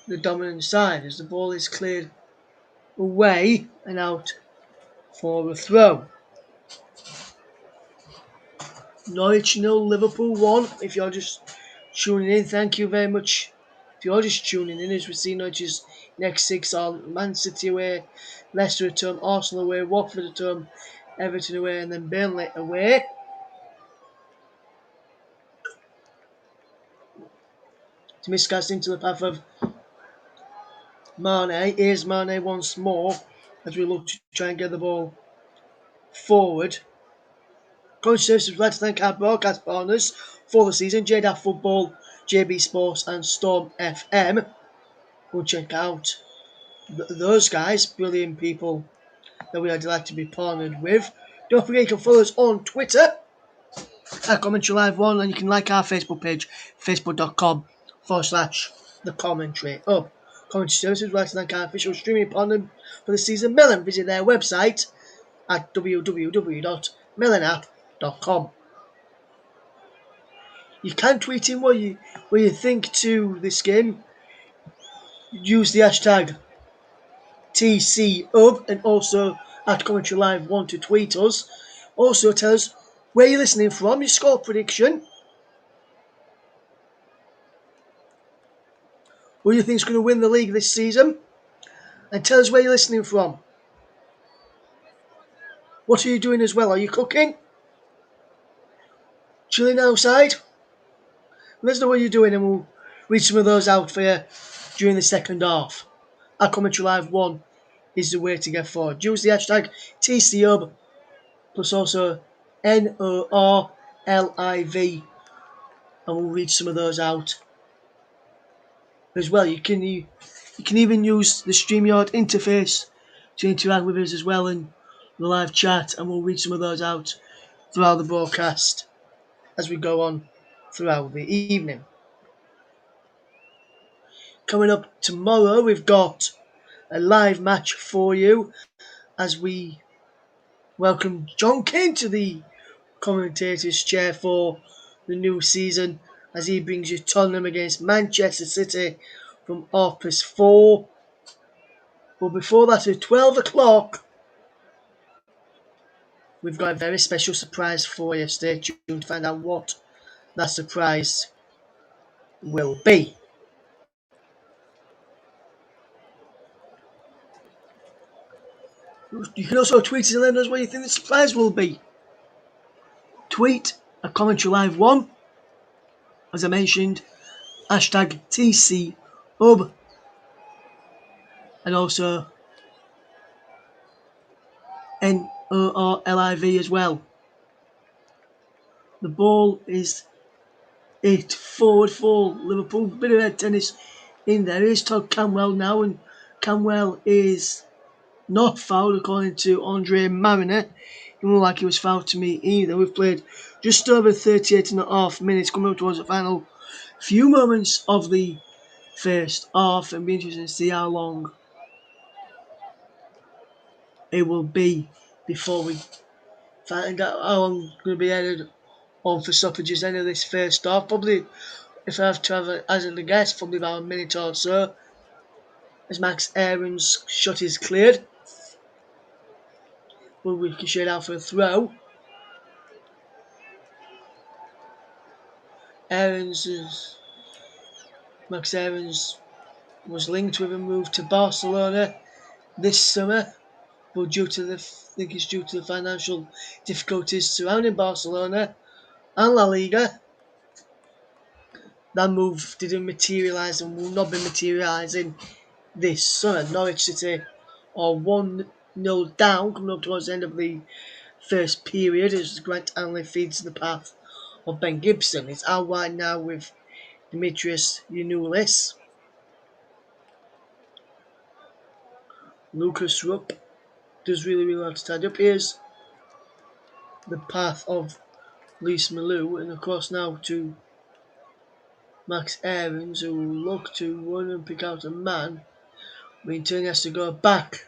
the dominant side as the ball is cleared away and out for a throw. Norwich 0, Liverpool 1. If you're just tuning in, thank you very much. If you're just tuning in, as we see Norwich's next 6 are Man City away, Leicester at home, Arsenal away, Watford at home, Everton away, and then Burnley away. To miscast into the path of Mane. Here's Mane once more as we look to try and get the ball forward. Coach Services would like to thank our broadcast partners for the season, JDAF Football, JB Sports and Storm FM. We'll check out those guys, brilliant people that we are delighted to be partnered with. Don't forget you can follow us on Twitter at Commentary Live 1 and you can like our Facebook page, facebook.com/The Commentary Hub. Commentary Services would like to thank our official streaming partner for the season, Melon. Visit their website at www.melonapp.com. You can tweet in what you think to this game. Use the hashtag TCUB and also at Commentary Live 1 to tweet us. Also tell us where you're listening from, your score prediction, who you think is going to win the league this season, and tell us where you're listening from. What are you doing as well? Are you cooking? Chilling outside? Let us know what you're doing and we'll read some of those out for you during the second half. At Commentary Live 1 is the way to get forward. Use the hashtag TCUB plus also NORLIV and we'll read some of those out as well. You can even use the StreamYard interface to interact with us as well in the live chat and we'll read some of those out throughout the broadcast as we go on throughout the evening. Coming up tomorrow we've got a live match for you as we welcome John Kane to the commentator's chair for the new season as he brings you Tottenham against Manchester City from 4:30. But before that, at 12 o'clock, we've got a very special surprise for you. Stay tuned to find out what that surprise will be. You can also tweet us and let us what you think the surprise will be. Tweet at Commentary Live 1, as I mentioned, hashtag TCUB, and also NORLIV as well. The ball is it forward for Liverpool. Bit of head tennis in there. Here's Todd Camwell now, and Camwell is not fouled according to Andre Mariner. It didn't look like he was fouled to me either. We've played just over 38.5 minutes, coming up towards the final few moments of the first half, and be interesting to see how long it will be before we find out how long we're going to be headed on for stoppages end of this first half. Probably, if I have to have it as a guess, probably about a minute or so. As Max Aaron's shot is cleared, we'll ricochet out for a throw. Max Aaron's was linked with a move to Barcelona this summer, but due to the financial difficulties surrounding Barcelona and La Liga, that move didn't materialise and will not be materialising this summer. Norwich City are 1-0 down, coming up towards the end of the first period as Grant Hanley feeds the path of Ben Gibson. It's out wide now with Demetrius Yanoulis. Lucas Rupp does really well to tidy up. Here's the path of Lise Malou, and across now to Max Aarons, who will look to run and pick out a man. But in turn, he has to go back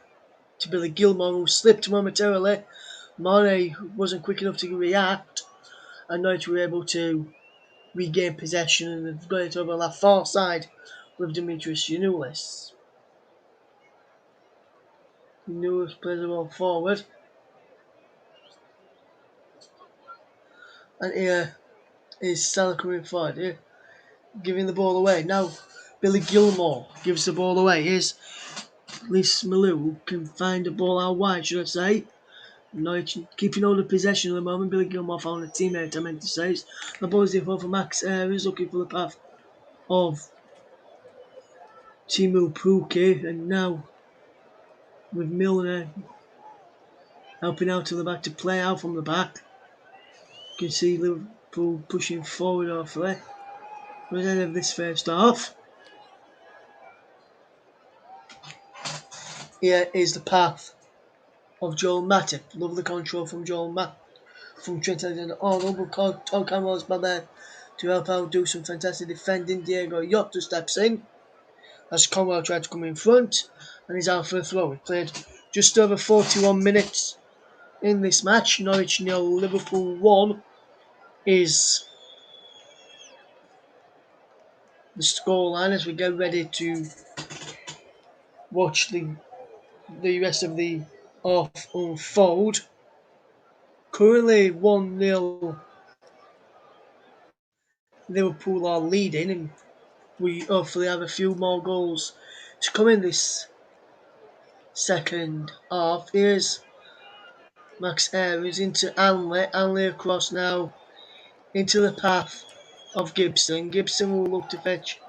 to Billy Gilmore, who slipped momentarily. Mane wasn't quick enough to react, and Norwich were able to regained possession and have got it over the far side with Demetrius Yanulis. Yanulis plays the ball forward. And here is Salah coming forward. Here, giving the ball away. Now Billy Gilmore gives the ball away. Here's Lis Malou, who can find the ball out wide, should I say. Norwich keeping all the possession at the moment. Billy Gilmore found a teammate, I meant to say. The ball is there for Max Aries, looking for the path of Timu Puki, and now with Milner helping out to the back to play out from the back. You can see Liverpool pushing forward awfully. We're at the end of this first half. Here is the path of Joel Matip. Lovely control from Joel Matip. From Trent Alexander-Arnold, but Tom Campbell's by there to help out do some fantastic defending. Diego Yota steps in as Conwell tried to come in front, and he's out for a throw. We played just over 41 minutes in this match. Norwich 0, Liverpool 1 is the scoreline as we get ready to watch the rest of the half unfold. Currently 1-0 Liverpool are leading, and we hopefully have a few more goals to come in this second half. Here's Max Aries into Anley. Anley across now into the path of Gibson. Gibson will look to fetch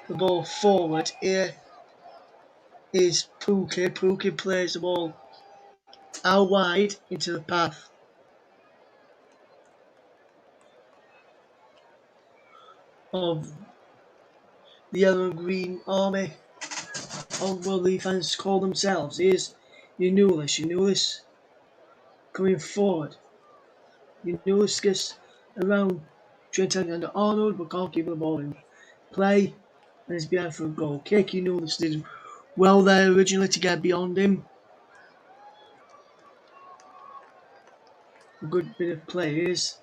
the ball forward. Here is Pookie. Pookie plays the ball out wide into the path of the yellow and green army, or well, the fans call themselves. Here's Yanulis. Yanulis coming forward. Yanulis gets around Trent Alexander-Arnold, but can't keep the ball in play, and is behind for a goal kick. Yanulis did well there originally to get beyond him. A good bit of play. Here's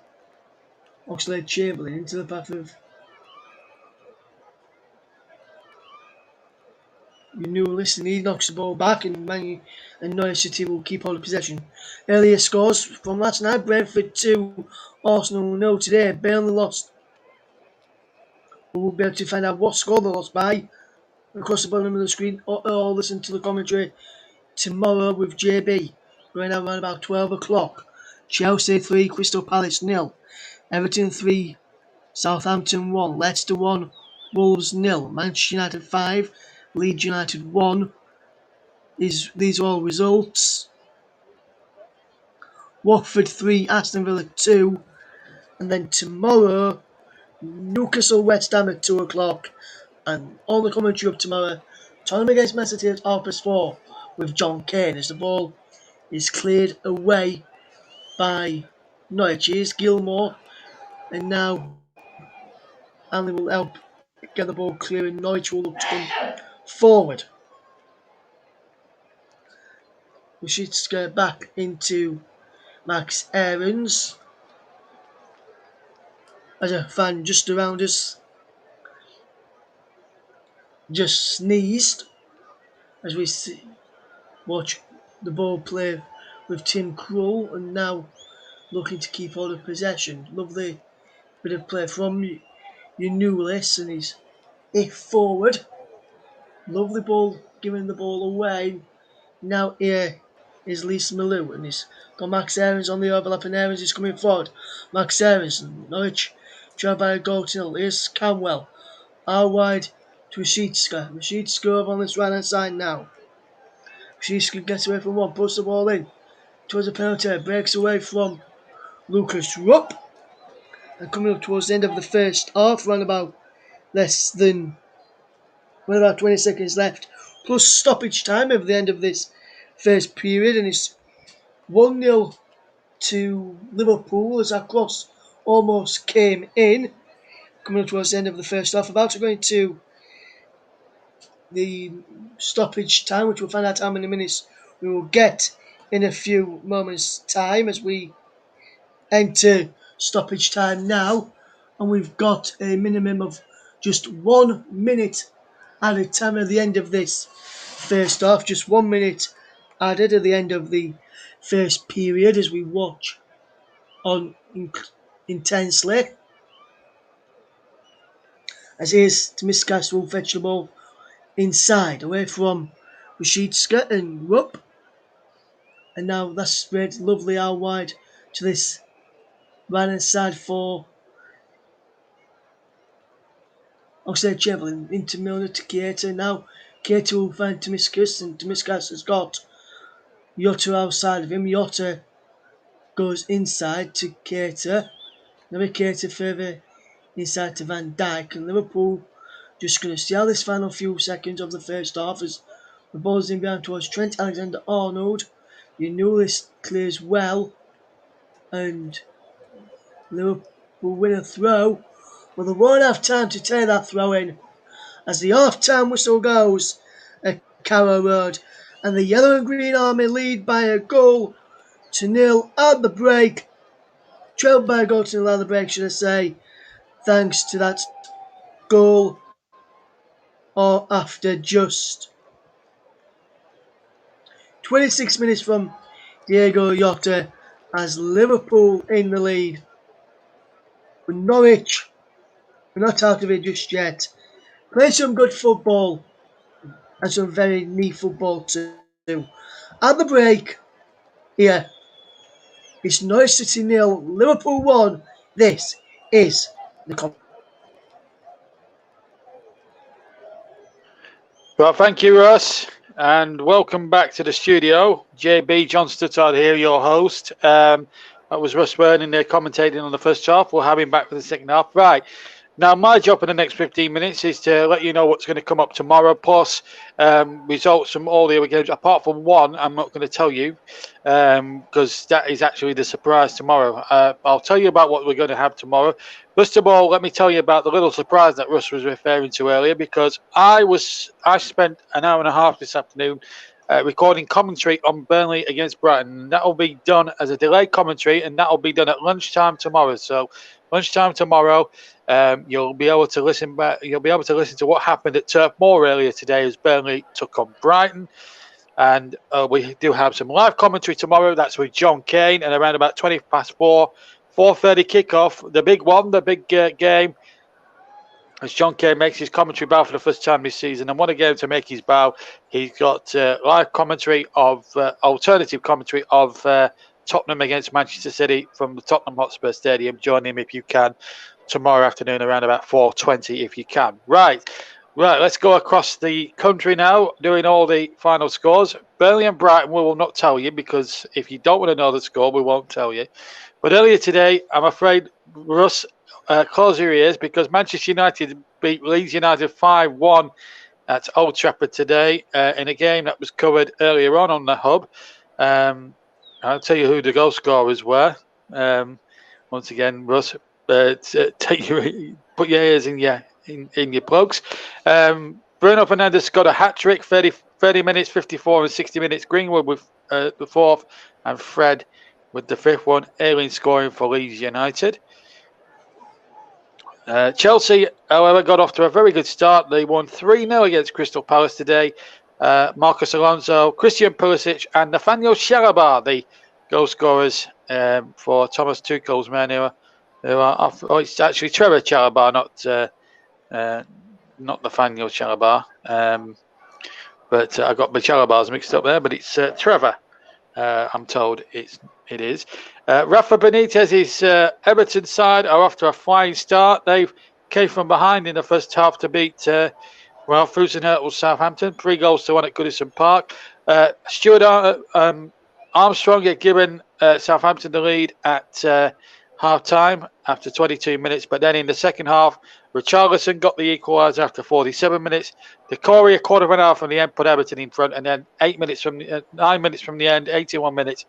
Oxlade-Chamberlain into the path of Yanulis, and he knocks the ball back, and Norwich City will keep hold of possession. Earlier scores from last night: Brentford 2, Arsenal 0 today. Burnley lost. We'll be able to find out what score they lost by across the bottom of the screen, or listen to the commentary tomorrow with JB going out around about 12 o'clock. Chelsea 3, Crystal Palace 0, Everton 3, Southampton 1, Leicester 1, Wolves 0, Manchester United 5, Leeds United 1. These are all results. Watford 3, Aston Villa 2, and then tomorrow Newcastle West Ham at 2 o'clock, and on the commentary up tomorrow, Tottenham against Man City at 4:30 with John Kane as the ball is cleared away by Norwich. Here's Gilmore, and now Anley will help get the ball clear, and Norwich will look to come forward. We should get back into Max Aarons as a fan just around us just sneezed as we watch the ball play with Tim Krul, and now looking to keep hold of possession. Lovely bit of play from Yanulis, and he's forward. Lovely ball, giving the ball away. Now here is Lis Malou, and he's got Max Aarons on the overlap, and Aarons is coming forward. Max Aarons, and Norwich tried by a goal to nil. Here's Camwell, out wide to Rashidska. Rashidska over on this right hand side now. Rashidska gets away from one, puts the ball in towards the penalty, breaks away from Lucas Rupp, and coming up towards the end of the first half, around about 20 seconds left, plus stoppage time at the end of this first period, and it's 1-0 to Liverpool as that cross almost came in. Coming up towards the end of the first half, about to go into the stoppage time, which we'll find out how many minutes we will get in a few moments' time as we enter stoppage time now. and we've got a minimum of just 1 minute added time at the end of this first half. Just 1 minute added at the end of the first period as we watch on intensely. As here's Tomiskas will fetch the ball inside, away from Rashidska and Rupp. And now that's spread lovely out wide to this right hand side for Oxlade Chevelin into Milner to Keita. Now Keita will find Tomiskas, and Tomiskas has got Jota outside of him. Jota goes inside to Keita. Now Keita further inside to Van Dijk, and Liverpool just going to see how this final few seconds of the first half as the ball's in behind towards Trent Alexander-Arnold. You know this clears well, and Liverpool win a throw. Well, they won't have time to take that throw in as the half-time whistle goes at Carrow Road, and the Yellow and Green Army lead by a goal to nil at the break. Trailed by a goal to nil at the break, should I say, thanks to that goal or after just 26 minutes from Diego Jota as Liverpool in the lead. But Norwich, we're not out of it just yet. Play some good football and some very neat football too. At the break, here, it's Norwich City 0, Liverpool 1. This is the Well, thank you, Russ, and welcome back to the studio. JB John Stuttard here, your host. That was Russ Vernon there commentating on the first half. We'll have him back for the second half. Right. Now, my job in the next 15 minutes is to let you know what's going to come up tomorrow, plus results from all the other games. Apart from one, I'm not going to tell you because that is actually the surprise tomorrow. I'll tell you about what we're going to have tomorrow. First of all, let me tell you about the little surprise that Russ was referring to earlier, because I spent an hour and a half this afternoon recording commentary on Burnley against Brighton. That will be done as a delayed commentary, and that will be done at lunchtime tomorrow. So, lunchtime tomorrow. You'll be able to listen back. You'll be able to listen to what happened at Turf Moor earlier today as Burnley took on Brighton, and we do have some live commentary tomorrow. That's with John Kane, and around about 4:20, 4:30 kickoff. The big one, the big game, as John Kane makes his commentary bow for the first time this season. And what a game to make his bow! He's got live commentary of alternative commentary of Tottenham against Manchester City from the Tottenham Hotspur Stadium. Join him if you can tomorrow afternoon around about 4:20 if you can. Right, let's go across the country now, doing all the final scores. Burnley and Brighton we will not tell you, because if you don't want to know the score, we won't tell you. But earlier today, I'm afraid, Russ, close your ears, because Manchester United beat Leeds United 5-1 at Old Trafford today in a game that was covered earlier on the hub. I'll tell you who the goal scorers were. Once again, Russ, put your ears in your plugs. Bruno Fernandes got a hat-trick, 30 minutes, 54 and 60 minutes. Greenwood with the fourth, and Fred with the fifth one. Ayling scoring for Leeds United. Chelsea, however, got off to a very good start. They won 3-0 against Crystal Palace today. Marcus Alonso, Christian Pulisic and Nathaniel Chalobah, the goal scorers for Thomas Tuchel's men who are off. Oh, it's actually Trevor Chalobah, not Nathaniel Chalobah. But I got the Chalobahs mixed up there, but it's Trevor. I'm told it is. Rafa Benitez's Everton side are off to a flying start. They came from behind in the first half to beat Fusenhurtle's Southampton, 3-1 at Goodison Park. Stuart Armstrong had given Southampton the lead at half-time after 22 minutes, but then in the second half, Richarlison got the equaliser after 47 minutes. Decore, a quarter of an hour from the end, put Everton in front, and then 9 minutes from the end, 81 minutes,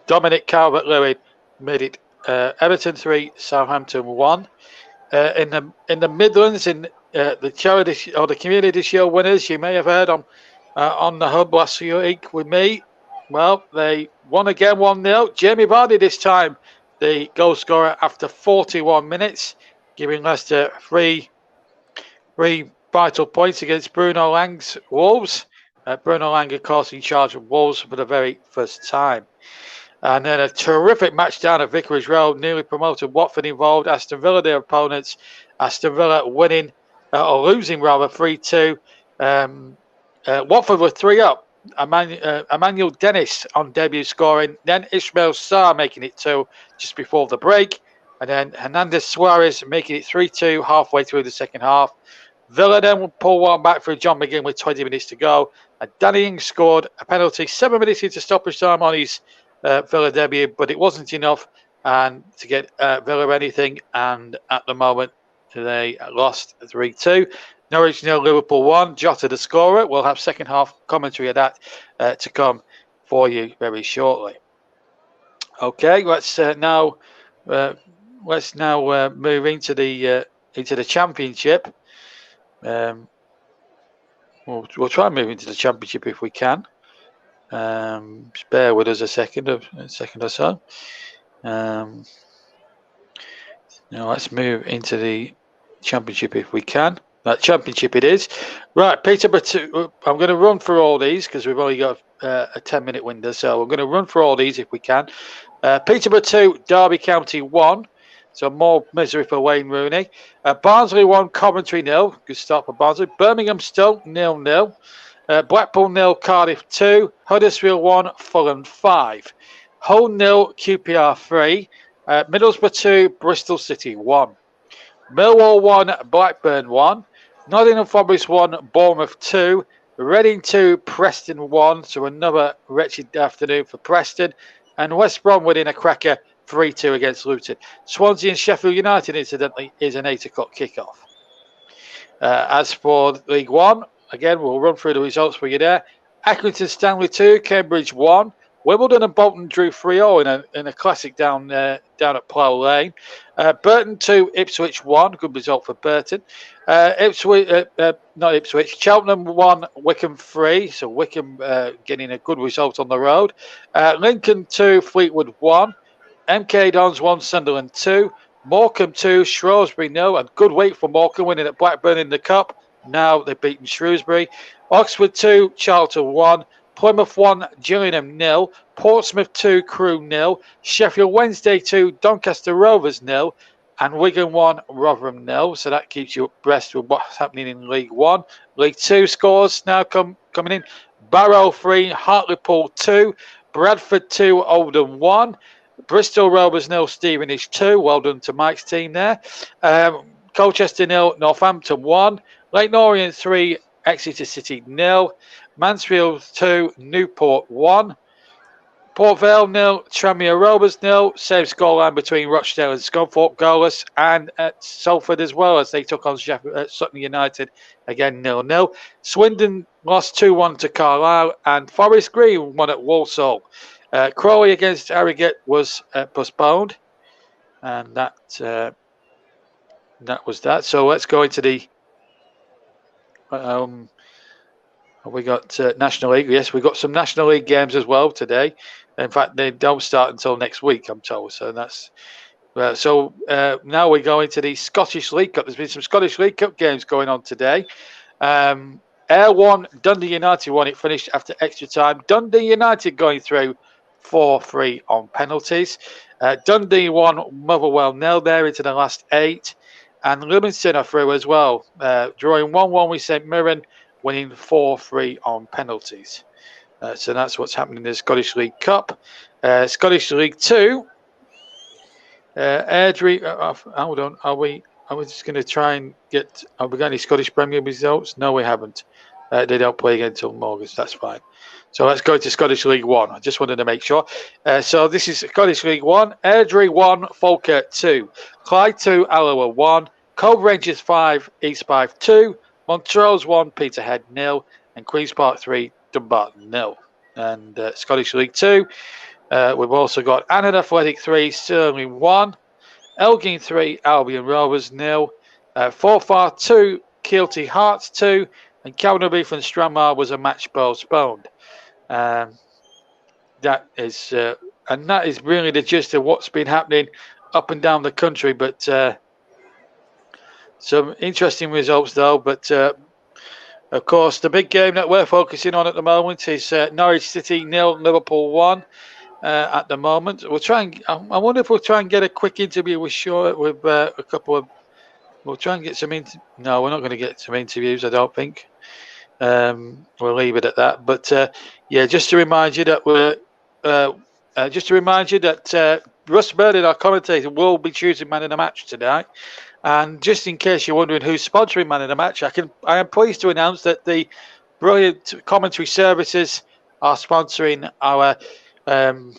Dominic Calvert-Lewin made it Everton 3, Southampton 1. In the Midlands, in the charity or the Community Shield winners, you may have heard on the hub last week with me. Well, they won again 1-0. Jamie Vardy this time the goal scorer after 41 minutes, giving Leicester three vital points against Bruno Lang's Wolves. Bruno Lang, of course, in charge of Wolves for the very first time. And then a terrific match down at Vicarage Road, newly promoted Watford involved. Aston Villa, their opponents. Aston Villa winning, or losing rather, 3-2. Watford were 3 up. Emmanuel Dennis on debut scoring. Then Ismail Sarr making it 2 just before the break. And then Hernandez Suarez making it 3-2 halfway through the second half. Villa then will pull one back through John McGinn with 20 minutes to go. And Danny Ings scored a penalty 7 minutes into stoppage time on his Villa debut, but it wasn't enough and to get Villa anything. And at the moment, they lost 3-2. Norwich 0, Liverpool 1. Jota the scorer. We'll have second half commentary of that to come for you very shortly. Okay, let's now move into the championship. We'll try and move into the championship if we can. Just bear with us a second or so. Now let's move into the championship if we can. That championship it is. Right, Peterborough 2. I'm going to run through all these because we've only got a 10-minute window, so we're going to run through all these if we can. Peterborough 2, Derby County 1. So more misery for Wayne Rooney. Barnsley 1, Coventry 0. Good start for Barnsley. Birmingham Stoke 0-0. Blackpool 0, Cardiff 2. Huddersfield 1, Fulham 5. Hull 0, QPR 3. Middlesbrough 2, Bristol City 1. Millwall 1, Blackburn 1. Nottingham Forest 1, Bournemouth 2. Reading 2, Preston 1. So another wretched afternoon for Preston. And West Brom winning a cracker 3-2 against Luton. Swansea and Sheffield United, incidentally, is an 8 o'clock kickoff. As for League 1, again, we'll run through the results for you there. Accrington Stanley 2, Cambridge 1. Wimbledon and Bolton drew 3-0 in a classic down at Plough Lane. Burton 2, Ipswich 1. Good result for Burton. Cheltenham 1, Wickham 3. So Wickham getting a good result on the road. Lincoln 2, Fleetwood 1. MK Dons 1, Sunderland 2. Morecambe 2, Shrewsbury 0. And good weight for Morecambe winning at Blackburn in the Cup. Now they've beaten Shrewsbury. Oxford 2, Charlton 1. Plymouth 1, Gillingham 0. Portsmouth 2, Crewe 0. Sheffield Wednesday 2, Doncaster Rovers 0. And Wigan 1, Rotherham 0. So that keeps you abreast with what's happening in League 1. League 2 scores now coming in. Barrow 3, Hartlepool 2. Bradford 2, Oldham 1. Bristol Rovers 0, Stevenage 2. Well done to Mike's team there. Colchester 0, Northampton 1. Leyton Orient 3, Exeter City 0. Mansfield 2, Newport 1. Port Vale 0, Tranmere Rovers 0. Same scoreline between Rochdale and Scunthorpe, goalless. And at Salford as well, as they took on Sutton United again 0-0. Swindon lost 2-1 to Carlisle, and Forest Green won at Walsall. Crawley against Harrogate was postponed, and that was that. So let's go into the. We got National League. Yes, we got some National League games as well today. In fact, they don't start until next week, I'm told. So that's now we go into the Scottish League Cup. There's been some Scottish League Cup games going on today. Ayr 1, Dundee United 1. It finished after extra time. Dundee United going through 4-3 on penalties. Dundee 1, Motherwell 0 there into the last 8. And Livingston are through as well, drawing 1-1 with St Mirren, winning 4-3 on penalties. So that's what's happening in the Scottish League Cup. Scottish League 2. Hold on. Are we just going to try and get... Have we got any Scottish Premier results? No, we haven't. They don't play again until August. That's fine. So let's go to Scottish League 1. I just wanted to make sure. So this is Scottish League 1. Airdrie 1, Falkirk 2. Clyde 2, Alloa 1. Cove Rangers 5, East Fife 2. Montrose 1, Peterhead 0. And Queen's Park 3, Dumbarton 0. And Scottish League 2. We've also got Annan Athletic 3, Stirling 1. Elgin 3, Albion Rovers 0. Forfar 2, Keelty Hearts 2. And Cowdenbeath and Stranraer was a match postponed. That is And that is really the gist of what's been happening up and down the country. But some interesting results, though. But of course, the big game that we're focusing on at the moment is Norwich City 0, Liverpool 1. At the moment, we'll try and. I wonder if we'll try and get a quick interview with a couple of. We'll try and get some. No, we're not going to get some interviews. I don't think. We'll leave it at that. But yeah, just to remind you that Russ Burdon, our commentator, will be choosing man of the match tonight. And just in case you're wondering who's sponsoring man of the match, I am pleased to announce that the brilliant commentary services are sponsoring our man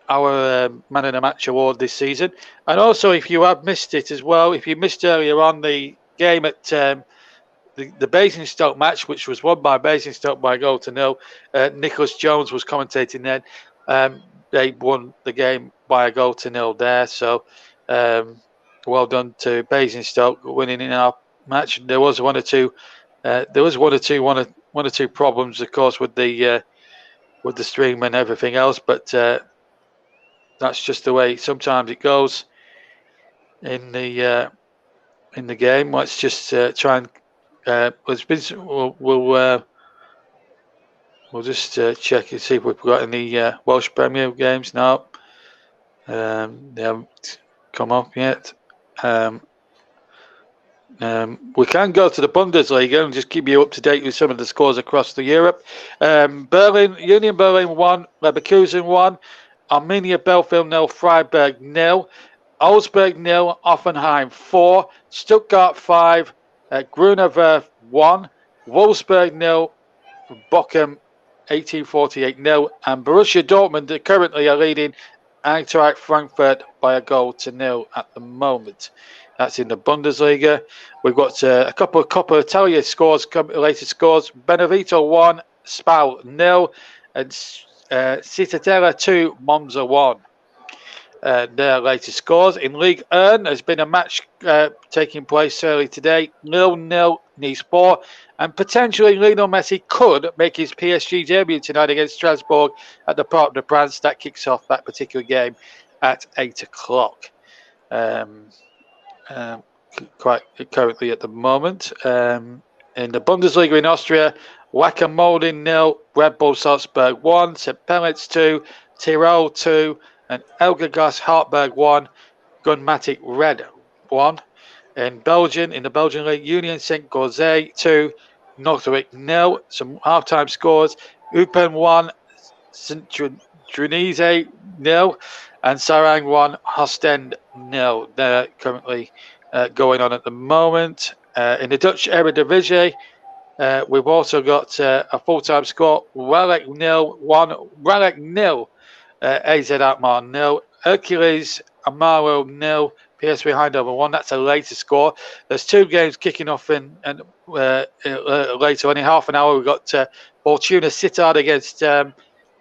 of the match award this season. And also, if you have missed it as well, if you missed earlier on the game at the Basingstoke match, which was won by Basingstoke by a goal to nil, Nicholas Jones was commentating then. They won the game by a goal to nil there. So well done to Basingstoke winning in our match. There was one or two problems, of course, with the stream and everything else, but that's just the way sometimes it goes in the game. Let's just try and we'll just check and see if we've got any Welsh Premier games now. They haven't come up yet. We can go to the Bundesliga and just keep you up to date with some of the scores across the Europe. Union Berlin 1, Leverkusen 1, Arminia Bielefeld 0, Freiburg 0, Augsburg 0, Offenheim 4, Stuttgart 5, Grunewald 1, Wolfsburg 0, Bochum 1848 0, and Borussia Dortmund currently are leading Eintracht Frankfurt by a goal to nil at the moment. That's in the Bundesliga. We've got a couple of Coppa Italia scores, latest scores. Benevento 1, Spal 0, and Cittadella 2, Monza 1. Their latest scores. In League 1, there's been a match taking place early today. 0-0, Nice 4. And potentially Lionel Messi could make his PSG debut tonight against Strasbourg at the Parc des Princes. That kicks off that particular game at 8 o'clock. Quite currently at the moment. In the Bundesliga in Austria, Wacker Molding 0, Red Bull Salzburg 1, St. Pellets 2, Tirol 2, and Elgerglas Hartberg 1, Gunmatic Red 1. In the Belgian League, Union Saint Gauze 2, Norwich 0. Some half-time scores: Eupen 1, St. Trinise 0, and Sarang 1, Ostend 0. They're currently going on at the moment. In the Dutch Eredivisie, we've also got a full-time score: Welk 0, 1, Welk 0, AZ Alkmaar 0, Hercules Amaro 0, PSV Eindhoven 1. That's a later score. There's two games kicking off in later on in half an hour. We've got Fortuna Sittard against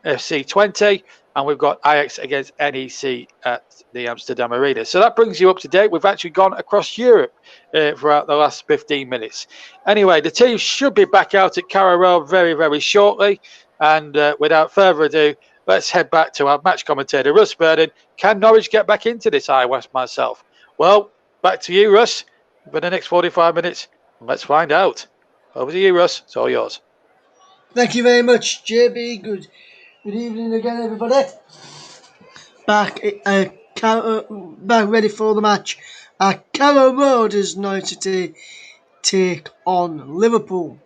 FC 20, and we've got Ajax against NEC at the Amsterdam Arena. So that brings you up to date. We've actually gone across Europe throughout the last 15 minutes. Anyway, the team should be back out at Carrow Road very, very shortly. And without further ado, let's head back to our match commentator, Russ Burdon. Can Norwich get back into this? I asked myself. Well, back to you, Russ, for the next 45 minutes. Let's find out. Over to you, Russ. It's all yours. Thank you very much, JB. Good evening again, everybody. Back ready for the match at Carrow Road as Norwich City take on Liverpool.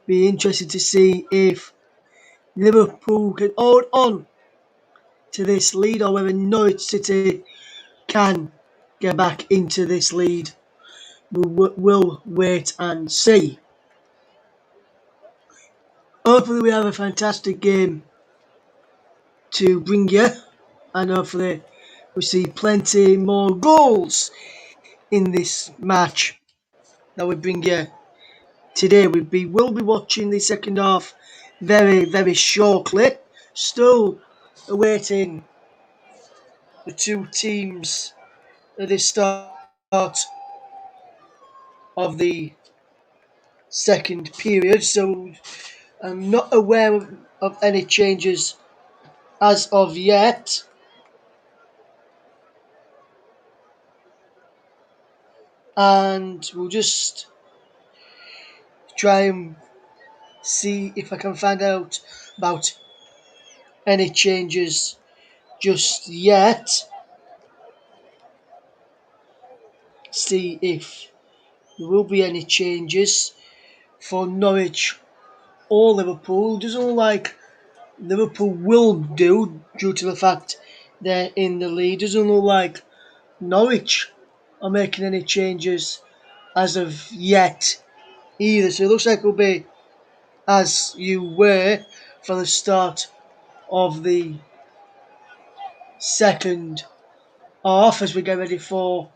Be interested to see if Liverpool can hold on to this lead or whether Norwich City can get back into this lead. We'll wait and see. Hopefully we have a fantastic game to bring you, and hopefully we see plenty more goals in this match that we bring you today. We'll be watching the second half very, very shortly. Still awaiting the two teams at the start of the second period, so I'm not aware of any changes as of yet. And we'll just try and see if I can find out about any changes just yet. See if there will be any changes for Norwich or Liverpool. Doesn't look like Liverpool will do due to the fact they're in the lead. Doesn't look like Norwich are making any changes as of yet either. So it looks like it'll be as you were for the start of the second half as we get ready for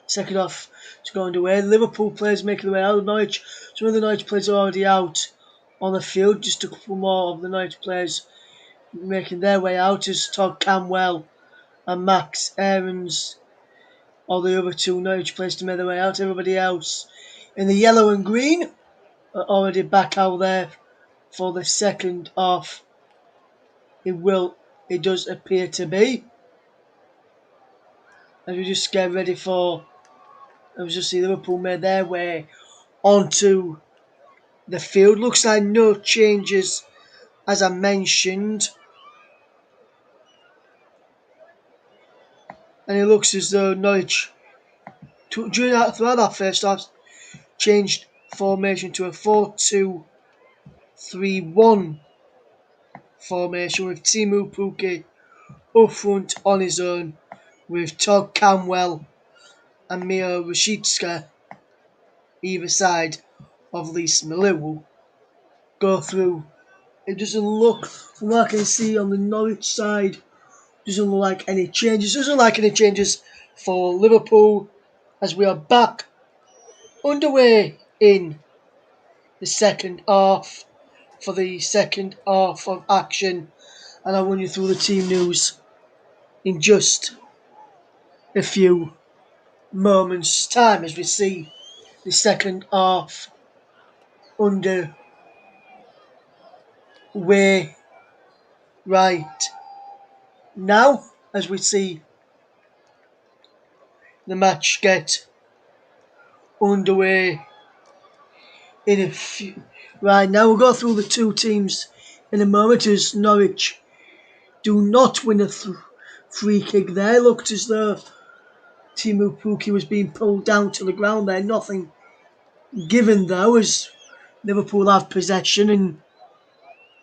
second half to go underway. Liverpool players making their way out. Norwich, some of the Norwich players are already out on the field. Just a couple more of the Norwich players making their way out as Todd Camwell and Max Aarons are the other two Norwich players to make their way out. Everybody else in the yellow and green are already back out there for the second half. It does appear to be. As we just get ready for, as we just see Liverpool made their way onto the field. Looks like no changes as I mentioned. And it looks as though Norwich, throughout that first half, changed formation to a 4-2-3-1 formation with Timu Puki up front on his own, with Todd Camwell and Mio Rashidska either side of Lise Maliu will go through. It doesn't look, from what I can see on the Norwich side, doesn't look like any changes. Doesn't look like any changes for Liverpool as we are back underway in the second half for the second half of action. And I'll run you through the team news in just a few moments' time as we see the second half underway right now as we see the match get underway in a few. Right now, we'll go through the two teams in a moment as Norwich do not win a free kick there. Looked as though Timu Puki was being pulled down to the ground there. Nothing given though as Liverpool have possession, and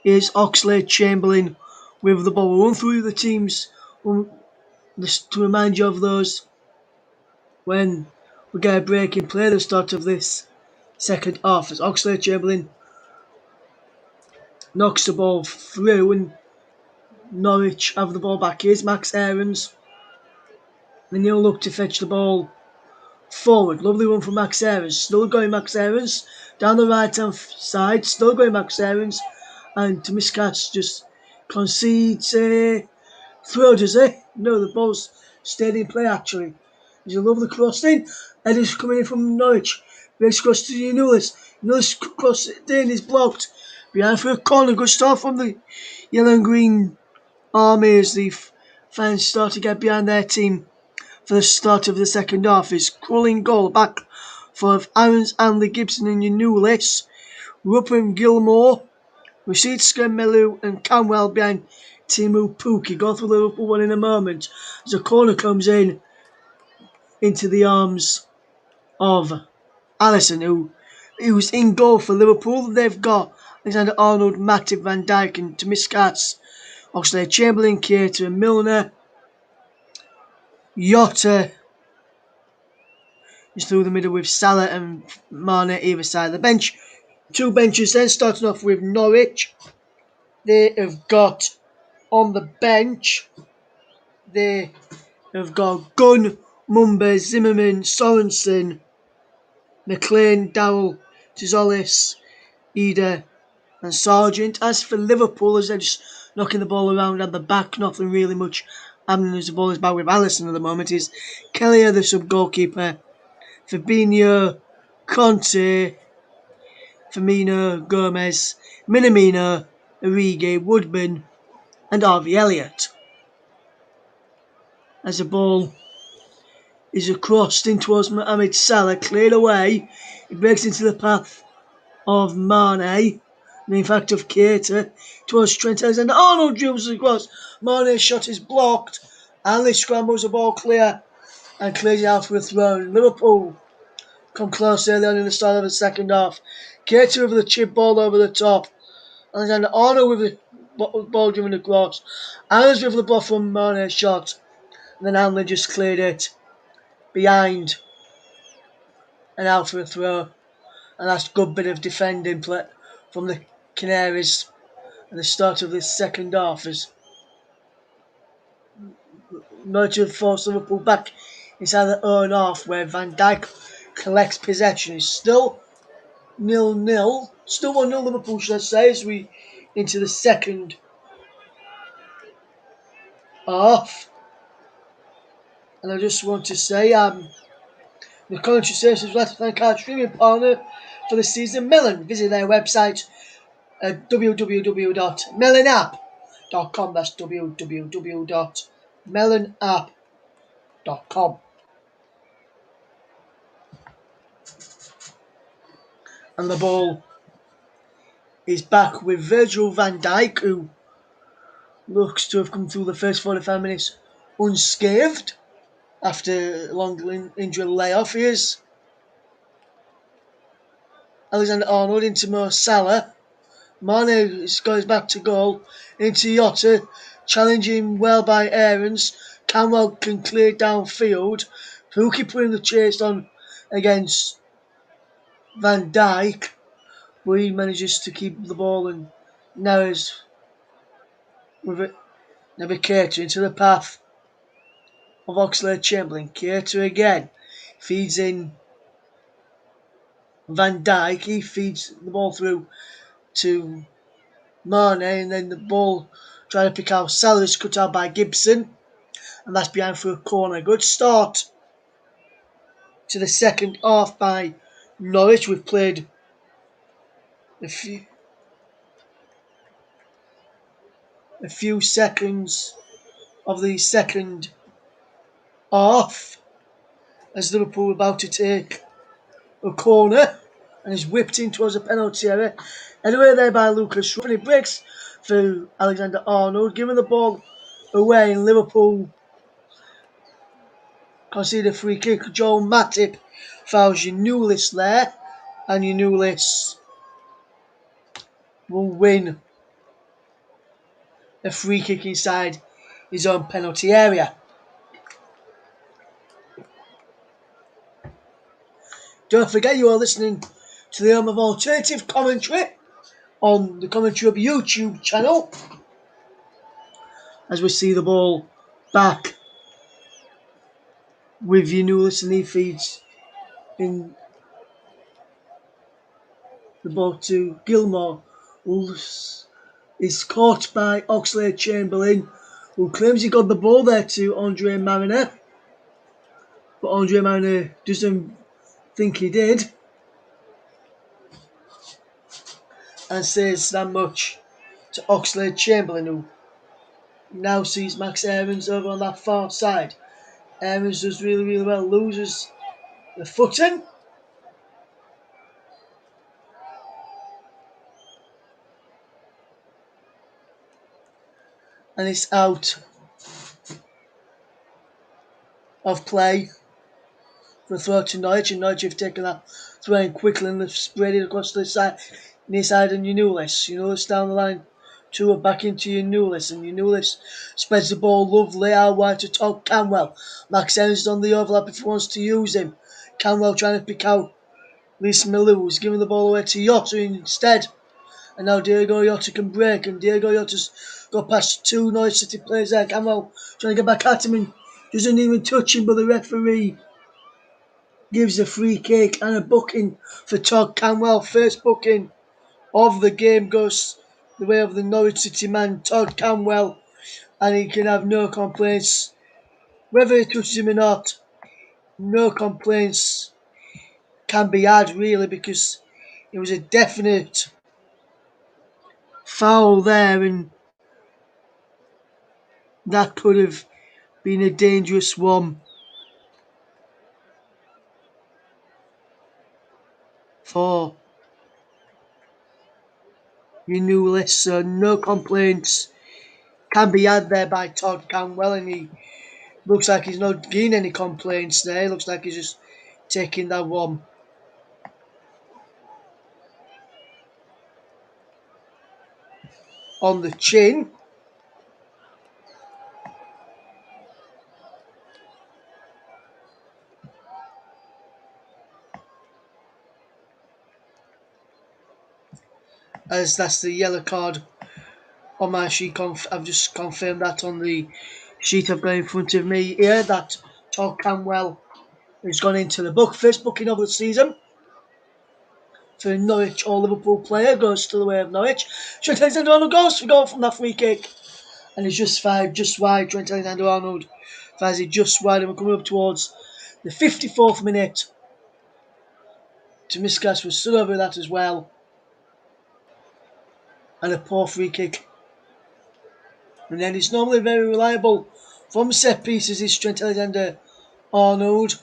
here's Oxlade-Chamberlain with the ball. We'll run through the teams to remind you of those when we get a break in play at the start of this second half as Oxlade-Chamberlain knocks the ball through and Norwich have the ball back. Here's Max Aarons. Then he'll look to fetch the ball forward. Lovely one from Max Aarons. Still going Max Aarons. Down the right hand side. Still going Max Aarons. And Tomiskas just concedes a throw, does he? No, the ball's stayed in play actually. There's a lovely cross in. Eddie's coming in from Norwich. Breaks across to Nulis. Nulis cross in is blocked. Behind for a corner. Good start from the yellow and green army as the fans start to get behind their team for the start of the second half. Is crawling goal back for Aarons, Anley, Gibson and Nulis. Rupert Gilmore, Rashidska, Melu and Camwell behind Timu Puki. Go through Liverpool one in a moment as a corner comes in into the arms of Alisson, who's in goal for Liverpool. They've got Alexander Arnold, Matip, Van Dijk and Tomiskas, Oxlade-Chamberlain, Keita and Milner. Jota is through the middle with Salah and Mane either side of the bench. Two benches then, starting off with Norwich. They have got on the bench, they have got Gunn, Mumba, Zimmerman, Sorensen, McLean, Dowell, Tizolis, Ida and Sargent. As for Liverpool, as they're just knocking the ball around at the back, nothing really much happening as the ball is back with Alisson at the moment, is Kelly, the sub-goalkeeper, Fabinho, Conte, Firmino, Gomez, Minamino, Origi, Woodman and Harvey Elliott. As the ball is crossed in towards Mohamed Salah, cleared away, it breaks into the path of Mane, and in fact of Keita, towards Trent Alexander-Arnold dribbles across. Mane's shot is blocked, and he scrambles the ball clear and clears it out for a throw. Liverpool come close early on in the start of the second half. Keita with the chip ball over the top. Alexander-Arnold with the ball driven across. Allen's with the ball from Mane's shot. And then Hanley just cleared it behind and out for a throw. And that's a good bit of defending play from the Canaries at the start of this second half as Norwich have forced Liverpool back inside their own half where Van Dijk collects possession. It's still 0-0. Still 1-0 Liverpool, should I say, as we into the second half. And I just want to say, the commentary services would like to thank our streaming partner for the season, Melon. Visit their website at www.melonapp.com. That's www.melonapp.com. And the ball is back with Virgil van Dijk, who looks to have come through the first 45 minutes unscathed after a long injury layoff. Here's Alexander-Arnold into Mo Salah. Mane goes back to goal into Jota, challenging well by Aarons. Canwell can clear downfield. Pookie putting the chase on against Van Dijk, but he manages to keep the ball and narrows with it. Keita into the path of Oxlade-Chamberlain. Keita again feeds in Van Dijk. He feeds the ball through to Mane, and then the ball trying to pick out Salah is cut out by Gibson, and that's behind for a corner. Good start to the second half by Norwich. We've played a few seconds of the second half as Liverpool were about to take a corner and is whipped in towards a penalty area. Anyway, there by Lucas. And it breaks for Alexander-Arnold, giving the ball away, and Liverpool concede a free kick. Joel Matip fouls Yanulis there, and Yanulis will win a free kick inside his own penalty area. Don't forget you are listening to the home of alternative commentary on the Commentary Hub YouTube channel as we see the ball back with Yanulis, and he feeds in the ball to Gilmore, who is caught by Oxlade-Chamberlain, who claims he got the ball there to Andre Mariner, but Andre Mariner doesn't think he did and says that much to Oxlade-Chamberlain, who now sees Max Aarons over on that far side. Aarons does really well, loses the footing, and it's out of play for a throw to Norwich, and Norwich have taken that throw in quickly and they've spread it across the side, near side, and Yanulis down the line, two are back into Yanulis, and Yanulis spreads the ball lovely out wide to Todd Canwell. Max Aarons is on the overlap if he wants to use him. Canwell trying to pick out Lisa Malou, who's giving the ball away to Jota instead. And now Diego Jota can break, and Diego Jota's got past two Norwich City players there. Canwell trying to get back at him and doesn't even touch him, but the referee gives a free kick and a booking for Todd Canwell. First booking of the game goes the way of the Norwich City man, Todd Canwell, and he can have no complaints. Whether he touches him or not, no complaints can be had really, because it was a definite foul there, and that could have been a dangerous one for your new list. So no complaints can be had there by Todd Canwell, and he looks like he's not getting any complaints there. Looks like he's just taking that one on the chin. As that's the yellow card on my sheet. I've just confirmed that on the sheet I've got in front of me here, that Todd Canwell has gone into the book. First booking of the season for a Norwich or Liverpool player, goes to the way of Norwich. Trent Alexander-Arnold goes for goal from that free kick, and he's just fired just wide. Trent Alexander-Arnold fires it just wide, and we're coming up towards the 54th minute. Tomiskas was stood over that as well, and a poor free kick. And then it's normally very reliable from set pieces, is Trent Alexander-Arnold.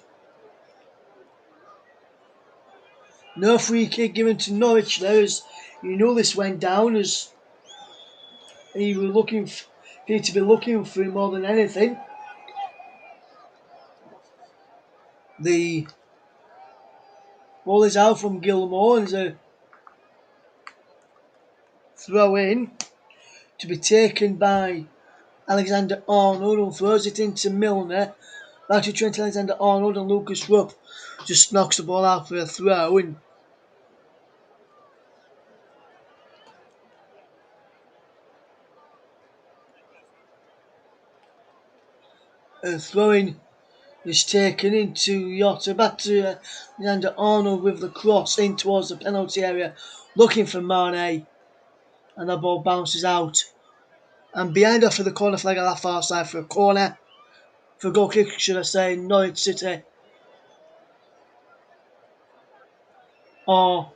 No free kick given to Norwich there, as you know this went down, as he was looking appeared to be looking for him more than anything. The ball is out from Gilmore, and there's a throw in to be taken by Alexander-Arnold, who throws it into Milner. Back to Trent Alexander-Arnold, and Lucas Rupp just knocks the ball out for a throw. And a throw-in is taken into Yotta. Back to Alexander-Arnold with the cross in towards the penalty area, looking for Mane. And the ball bounces out. And behind off of the corner flag at that far side for a corner. For a goal kick, should I say, Norwich City. Or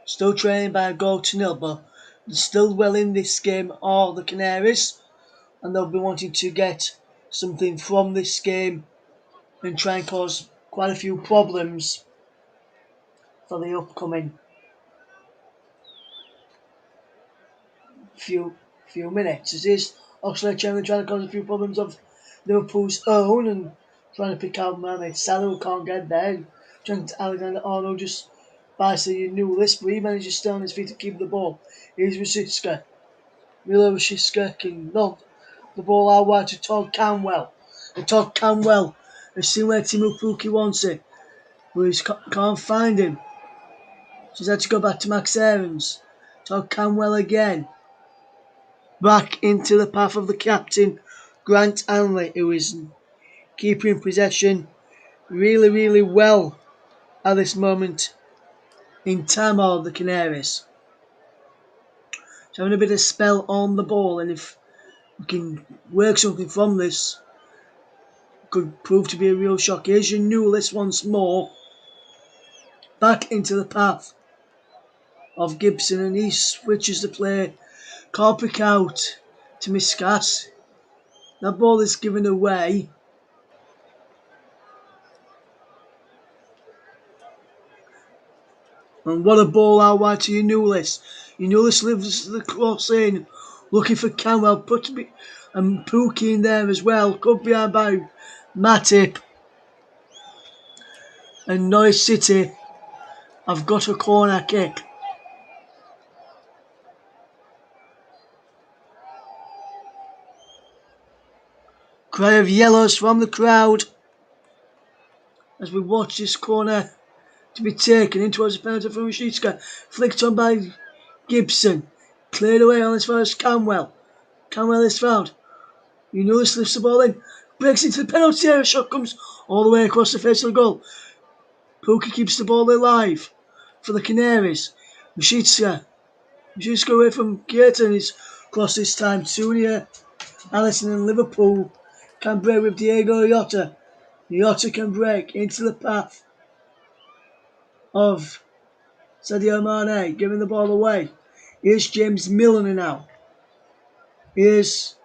still trailing by a goal to nil, but they're still well in this game are the Canaries, and they'll be wanting to get something from this game and try and cause quite a few problems for the upcoming few minutes. It is Oxlade-Chamberlain trying to cause a few problems of Liverpool's own and trying to pick out Mohamed Salah, who can't get there. Trent Alexander-Arnold just buys the new list, but he manages to stay on his feet to keep the ball. Here's Rashica. Milo Rashica can knock the ball out wide to Todd Canwell. And Todd Canwell has seen where Timu Pukki wants it, but he can't find him. She's had to go back to Max Aarons. Todd Canwell again. Back into the path of the captain, Grant Hanley, who is keeping possession really, really well at this moment in time of the Canaries. So having a bit of spell on the ball, and if we can work something from this, could prove to be a real shock. Here's your new list once more. Back into the path of Gibson, and he switches the play. Corpic out to Miskas. That ball is given away. And what a ball out wide to Eunulis. Eunulis lives the cross in, looking for Canwell. And Pookie in there as well. Cut behind by Matip. And Norwich City have got a corner kick. Cry of yellows from the crowd as we watch this corner to be taken in towards the penalty from Rashica. Flicked on by Gibson. Cleared away on as far as Canwell. Canwell is fouled. Eunulis lifts the ball in. Breaks into the penalty area. Shot comes all the way across the face of the goal. Pookie keeps the ball alive for the Canaries. Rashica away from Keaton. He's crossed this time. Soon Allison and Liverpool can break with Diego Jota. Jota can break into the path of Sadio Mane, giving the ball away. Here's James Milner now. Here's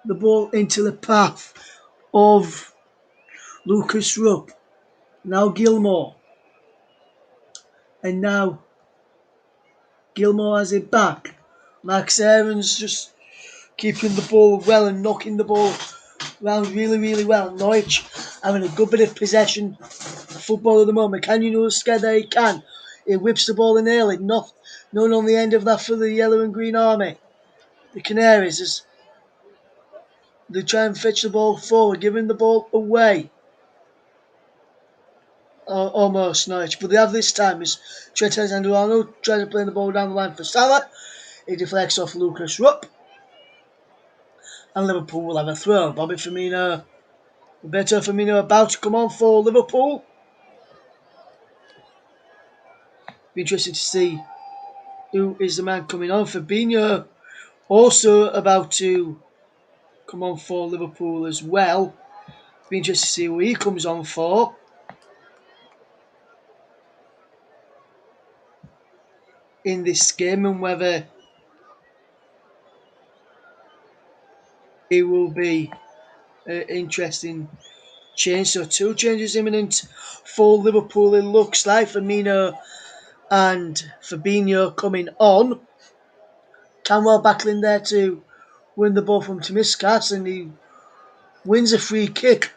the ball into the path of Lucas Rupp. Now Gilmour. And now Gilmour has it back. Max Aarons just keeping the ball well and knocking the ball around really, really well. Norwich having a good bit of possession football at the moment. Can you know scared that he can? He whips the ball in early. Not on the end of that for the yellow and green army. The Canaries as they try and fetch the ball forward, giving the ball away. Almost Norwich, but they have this time is Trent Alexander-Arnold trying to play the ball down the line for Salah. He deflects off Lucas Rupp, and Liverpool will have a throw. Roberto Firmino about to come on for Liverpool. Be interested to see who is the man coming on. Fabinho also about to come on for Liverpool as well. Be interested to see who he comes on for. In this game and whether it will be an interesting change. So 2 changes imminent for Liverpool. It looks like Firmino and Fabinho coming on. Canwell battling there to win the ball from Timiskas, and he wins a free kick.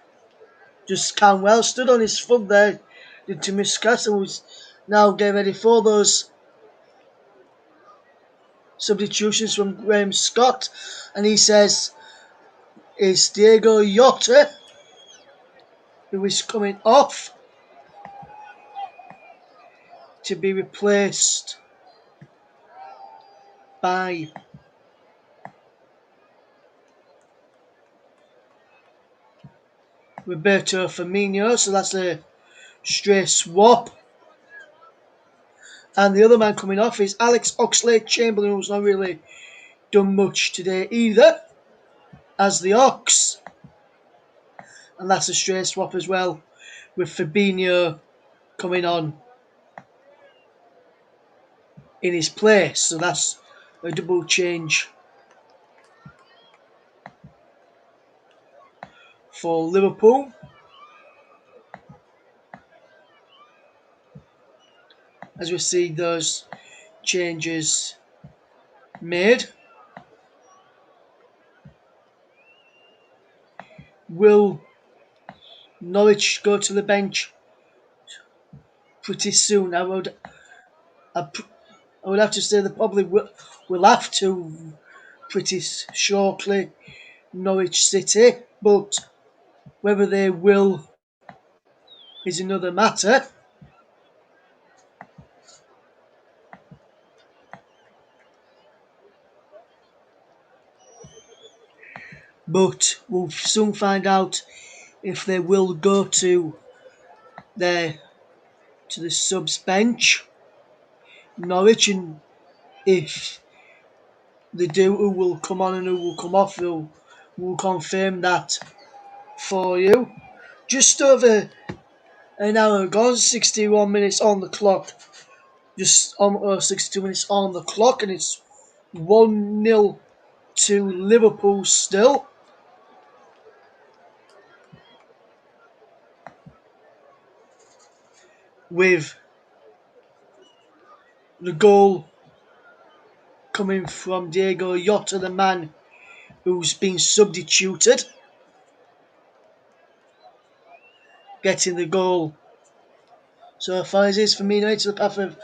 Just Canwell stood on his foot there, did Timiskas, and was now getting ready for those substitutions from Graham Scott. And he says it's Diego Jota who is coming off to be replaced by Roberto Firmino, so that's a straight swap. And the other man coming off is Alex Oxlade-Chamberlain, who's not really done much today either, as the Ox. And that's a straight swap as well, with Fabinho coming on in his place. So that's a double change for Liverpool. As we see those changes made. Will Norwich go to the bench pretty soon? I would have to say they probably will have to pretty shortly, Norwich City, but whether they will is another matter. But we'll soon find out if they will go to the subs bench, Norwich, and if they do, who will come on and who will come off. We'll confirm that for you. Just over an hour gone, 61 minutes on the clock. Just 62 minutes on the clock, and it's 1-0 to Liverpool still. With the goal coming from Diego Jota, the man who's been substituted, getting the goal. So far as is Firmino into the path of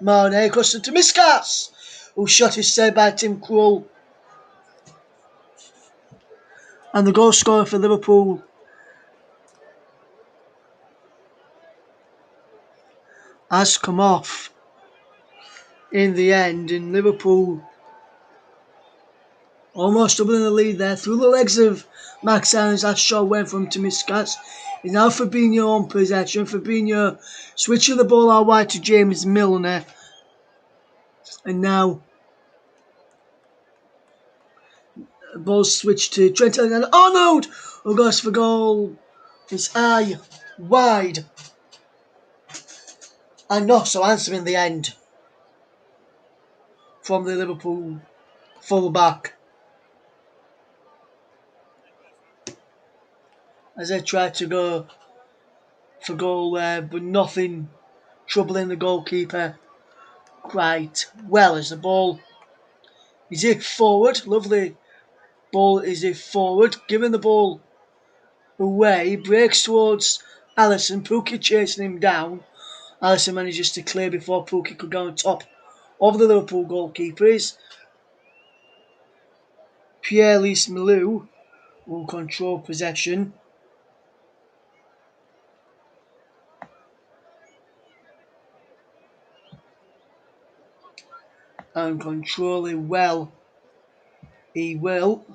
Mane, across to Miskas, who shot is saved by Tim Krul. And the goal scorer for Liverpool has come off in the end, and Liverpool almost doubling the lead there through the legs of Max Aarons. That shot went from Timiskas. It's now Fabinho on possession. Fabinho switching the ball out wide to James Milner. And now the ball switched to Trent Alexander-Arnold, who goes for goal. It's wide. and not so handsome in the end from the Liverpool full-back as they tried to go for goal there, but nothing troubling the goalkeeper quite well as the ball is hit forward. Lovely ball is hit forward, giving the ball away, breaks towards Alisson, Pookie chasing him down. Alisson manages to clear before Pookie could go on top of the Liverpool goalkeeper. Is Pierre-Louis Milou will control possession. And control it well. He will.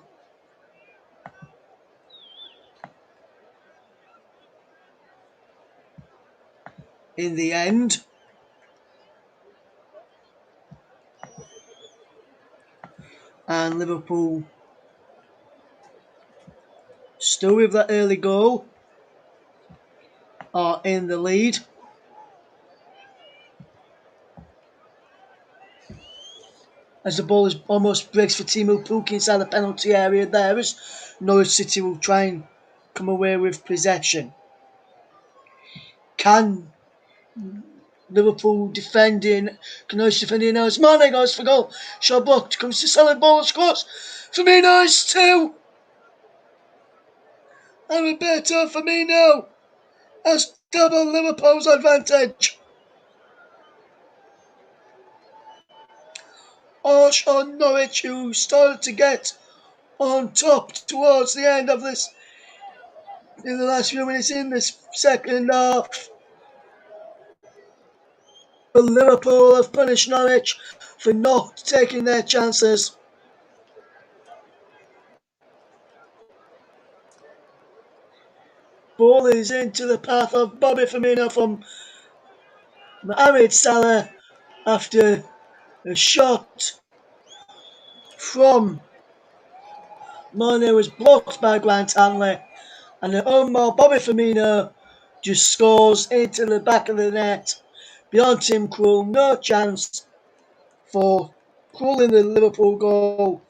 In the end. And Liverpool still with that early goal are in the lead. As the ball is almost breaks for Teemu Pukki inside the penalty area there, as Norwich City will try and come away with possession. Can Liverpool defending, Norwich defending now as Mane goes for goal. Shot blocked, comes to solid ball, scores. Firmino is 2. And Roberto Firmino has double Liverpool's advantage. On Norwich, who started to get on top towards the end of this, in the last few minutes in this second half. But Liverpool have punished Norwich for not taking their chances. Ball is into the path of Bobby Firmino from Mohamed Salah after a shot from Mane was blocked by Grant Hanley, and the own ball Bobby Firmino just scores into the back of the net beyond Tim Krul. No chance for Krul in the Liverpool goal,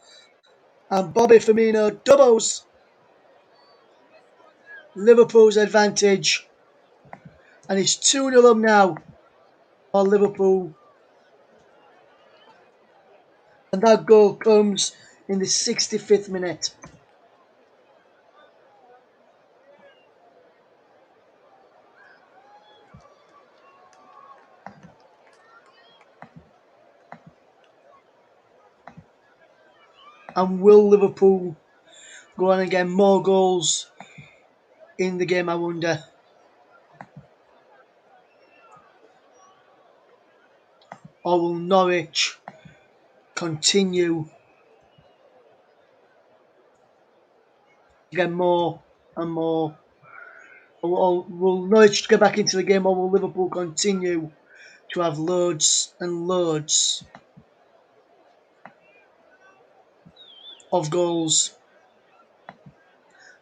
and Bobby Firmino doubles Liverpool's advantage, and it's 2-0 up now for Liverpool. And that goal comes in the 65th minute. And will Liverpool go on and get more goals in the game, I wonder? Or will Norwich continue to get more and more? Or will Norwich get back into the game, or will Liverpool continue to have loads and loads of goals?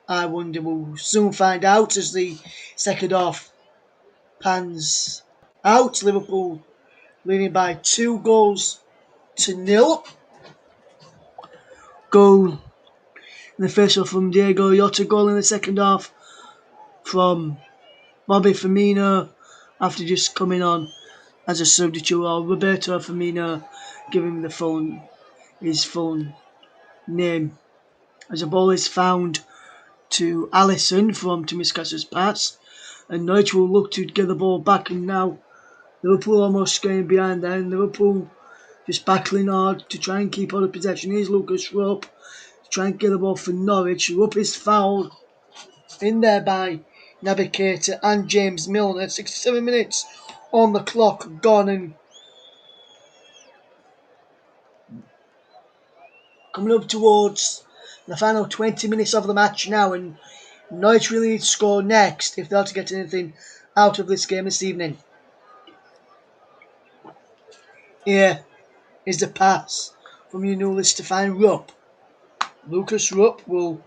I wonder. We'll soon find out as the second half pans out. Liverpool leading by 2-0. Goal in the first half from Diego Jota, goal in the second half from Bobby Firmino after just coming on as a substitute, or Roberto Firmino giving him his full name. As the ball is found to Alisson from Timiskasa's pass, and Norwich will look to get the ball back, and now Liverpool almost getting behind there, and Liverpool just battling hard to try and keep all the possession. Here's Lucas Rupp to try and get the ball for Norwich. Rupp is fouled in there by Navigator and James Milner. 67 minutes on the clock gone, and coming up towards the final 20 minutes of the match now, and Norwich really need to score next if they're to get anything out of this game this evening. Here is the pass from Yunulis to find Rupp. Lucas Rupp will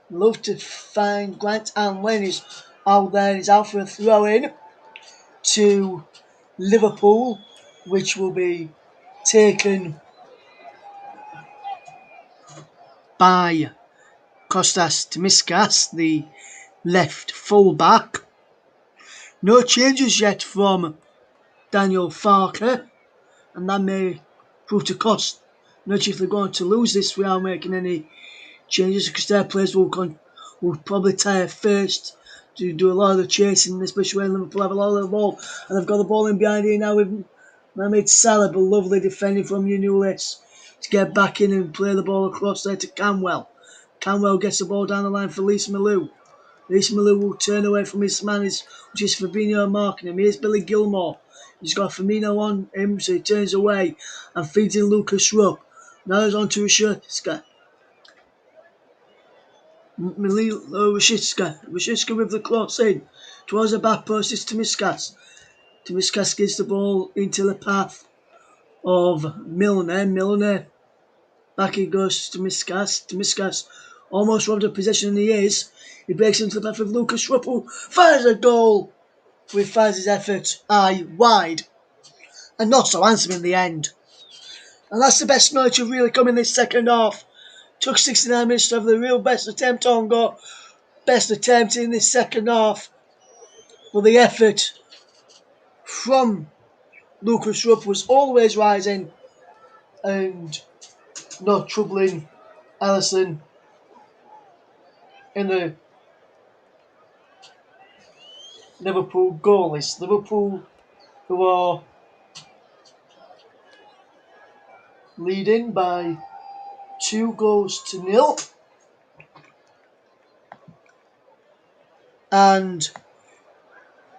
love to find Grant Hanley. He's out there. He's out for a throw in to Liverpool, which will be taken by Kostas Tsimikas, the left full-back. No changes yet from Daniel Farke, and that may prove to cost. Not if they're going to lose this without making any changes, because their players will probably tire first to do a lot of the chasing, especially when Liverpool have a lot of the ball, and they've got the ball in behind here now with Mohamed Salah, but lovely defending from Younes to get back in and play the ball across there to Canwell. Canwell gets the ball down the line for Lise Malou. Lise Malou will turn away from his man, which is Fabinho marking him. Here's Billy Gilmore. He's got Firmino on him, so he turns away and feeds in Lucas Rupp. Now he's on to Rashishka. Rashishka with the cross in. Towards the back post is Tsimikas. Tsimikas gives the ball into the path of Milner. Milner. Back he goes to Tsimikas. Tsimikas almost robbed of possession, and he is. He breaks into the path of Lucas Rupp, who fires a goal. He finds his effort high, wide, and not so handsome in the end. And that's the best Norwich have really come in this second half. Took 69 minutes to have the real best attempt on goal. Best attempt in this second half. But the effort from Lucas Rupp was always rising and not troubling Alisson in the Liverpool goal. It's Liverpool who are leading by 2-0. And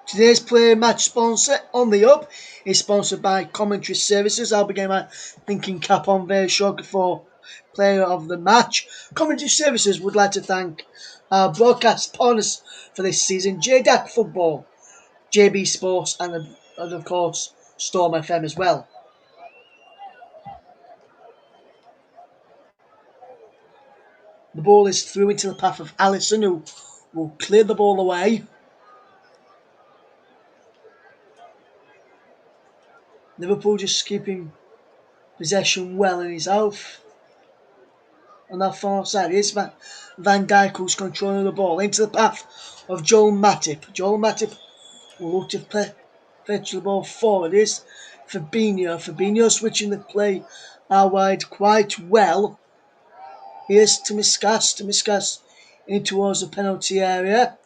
today's player match sponsor on the up is sponsored by Commentary Services. I'll be getting my thinking cap on very shortly for player of the match. Commentary Services would like to thank our broadcast partners for this season: JDAC Football, JB Sports, and of course Storm FM as well. The ball is through into the path of Alisson, who will clear the ball away. Liverpool just keeping possession well, and he's out on that far side. Here's Van Dijk, who's controlling the ball into the path of Joel Matip. Joel Matip will look to fetch the ball forward. Here's Fabinho. Fabinho switching the play out wide quite well. Here's Tsimikas. Tsimikas in towards the penalty area.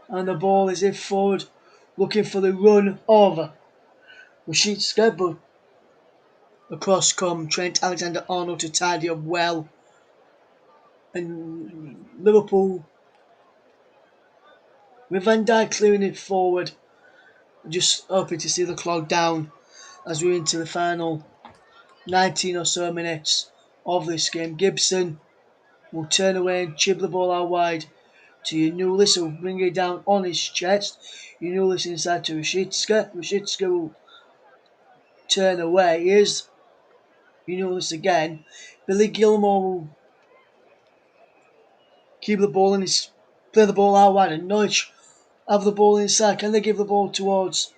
And the ball is in forward, looking for the run of Rashishka, but across come Trent Alexander-Arnold to tidy up well. And Liverpool, with Van Dijk clearing it forward, just hoping to see the clock down as we're into the final 19 or so minutes of this game. Gibson will turn away and chip the ball out wide to Younes, who will bring it down on his chest. Younes inside to Rashishka. Rashishka will turn away. Here's Younes again. Billy Gilmore will keep the ball and play the ball out wide, and Norwich have the ball inside. Can they give the ball towards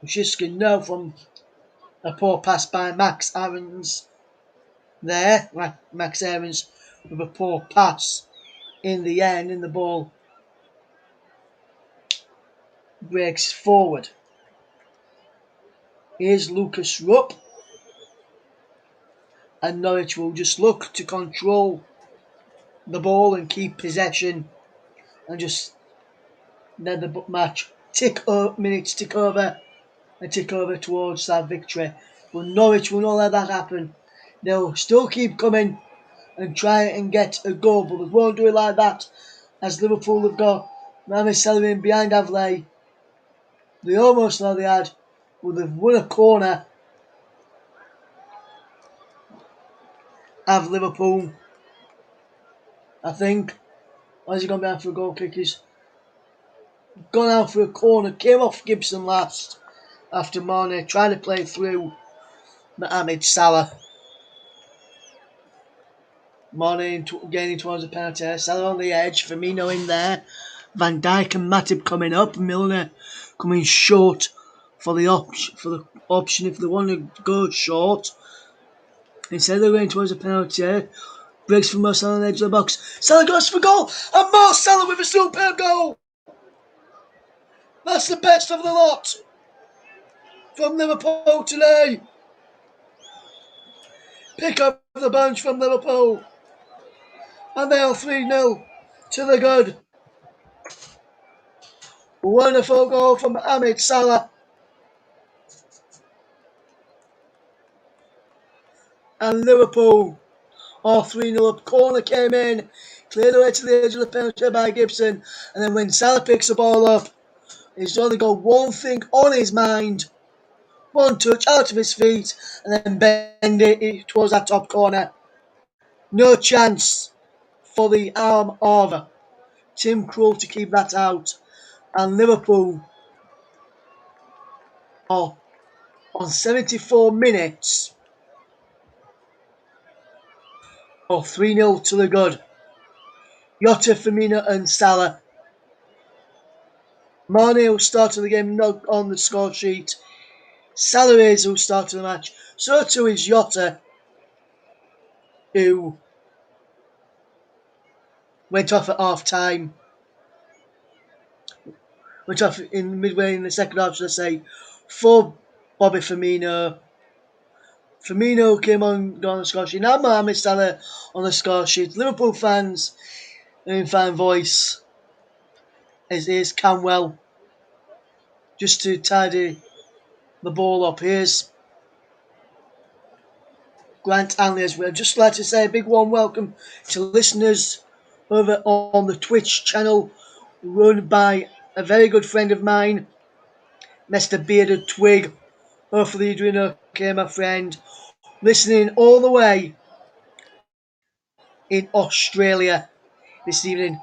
Rashishka? No, from a poor pass by Max Aarons there. Max Aarons with a poor pass in the end, and the ball breaks forward. Here's Lucas Rupp, and Norwich will just look to control the ball and keep possession and just let the match minutes tick over towards that victory. But Norwich will not let that happen. They'll still keep coming and try and get a goal, but they won't do it like that, as Liverpool have got Mohamed Salah in behind Avlay. They almost thought they had, but they've won a corner of Liverpool, I think. Or has he gone down for a goal kick? He's gone out for a corner, came off Gibson last after Mane trying to play through Mohamed Salah. Mane gaining towards the penalty. Salah on the edge. Firmino in there. Van Dijk and Matip coming up. Milner coming short for the option if they want to go short. Instead of going towards the penalty, breaks from Mo Salah on the edge of the box. Salah goes for goal, and Mo Salah with a superb goal. That's the best of the lot from Liverpool today. Pick up the bunch from Liverpool, and they are 3-0 to the good. Wonderful goal from Mohamed Salah. And Liverpool are 3-0 up. Corner came in, cleared away to the edge of the penalty by Gibson. And then when Salah picks the ball up, he's only got one thing on his mind. One touch out of his feet, and then bend it towards that top corner. No chance for the arm of Tim Krul to keep that out. And Liverpool are on 74 minutes or 3-0 to the good. Jota, Firmino and Salah. Mane will start the game, not on the score sheet. Salah is who started the match. So too is Jota, who went off at half time. Went off in midway in the second half, should I say, for Bobby Firmino. Firmino came on the score sheet. Now Mohamed Salah on the score sheet. Liverpool fans in fan voice is Camwell just to tidy the ball up. Here's Grant Anley as well. Just like to say a big warm welcome to listeners over on the Twitch channel run by a very good friend of mine, Mr. Bearded Twig. Hopefully you're doing okay, my friend. Listening all the way in Australia this evening,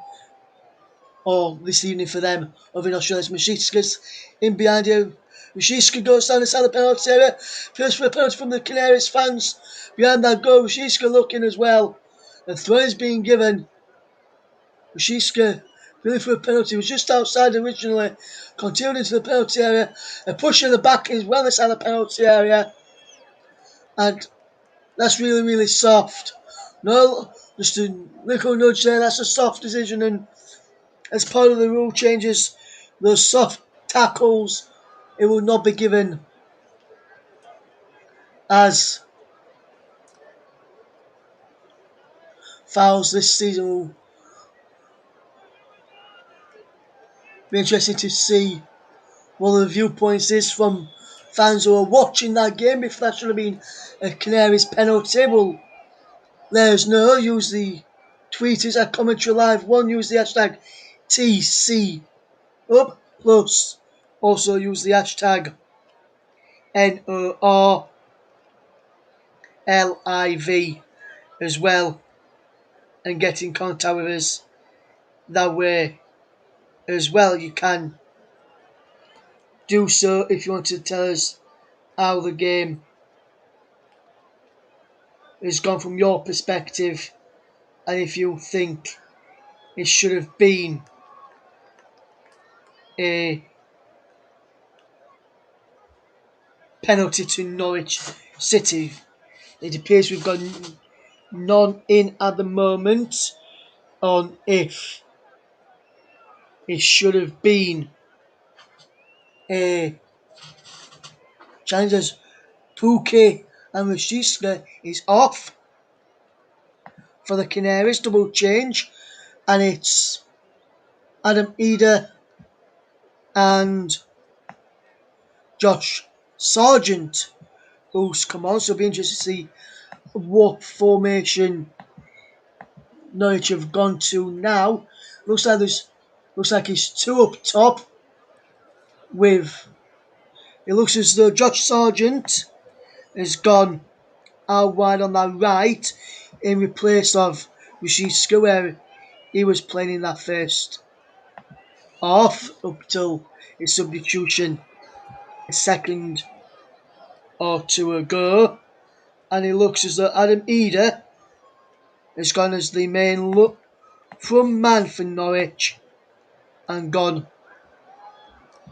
or this evening for them over in Australia. It's Mashiska's in behind you. Mashiska goes down inside the penalty area. First for a penalty from the Canaries fans. Behind that goal, Mashiska looking as well. The throw is being given. Mashiska really for a penalty. Was just outside originally. Continued into the penalty area. A push in the back is well inside the penalty area. And that's really, really soft. No, just a little nudge there. That's a soft decision, and as part of the rule changes, those soft tackles, it will not be given as fouls this season. Will be interesting to see what the viewpoints is from fans who are watching that game. If that should have been a Canaries penalty, will let us know. Use the tweeters at Commentary Live 1. Use the hashtag TC up plus. Also use the hashtag NORLIV as well, and get in contact with us that way as well. You can do so if you want to tell us how the game has gone from your perspective, and if you think it should have been a penalty to Norwich City. It appears we've got none in at the moment on if it should have been a challenge. Puke and Rashiska is off for the Canaries, double change, and it's Adam Eder and Josh Sargent who's come on, so it'll be interesting to see what formation Norwich have gone to now. Looks like it's two up top with, it looks as though Josh Sargent has gone out wide on that right in replace of Rashiska, where he was playing in that first half up till his substitution a second or two ago. And it looks as though Adam Eder has gone as the main look from man for Norwich and gone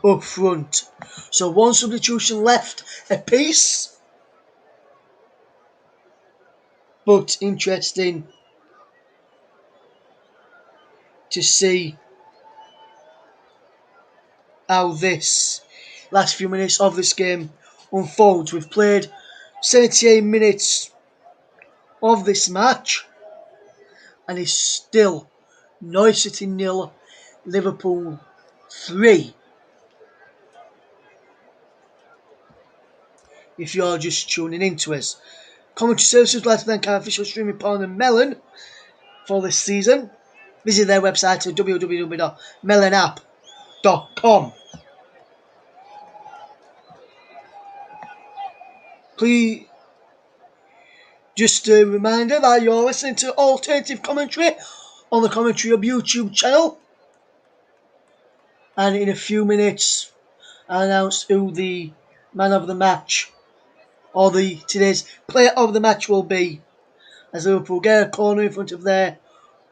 up front. So one substitution left apiece. But interesting to see how this last few minutes of this game unfolds. We've played 78 minutes of this match and it's still Norwich City 0, Liverpool 3. If you're just tuning into us. Commentary services would like to thank our official streaming partner Melon for this season. Visit their website at www.melonapp.com. Please, just a reminder that you're listening to alternative commentary on the Commentary Hub YouTube channel. And in a few minutes, I'll announce who the man of the match or today's player of the match will be, as Liverpool get a corner in front of their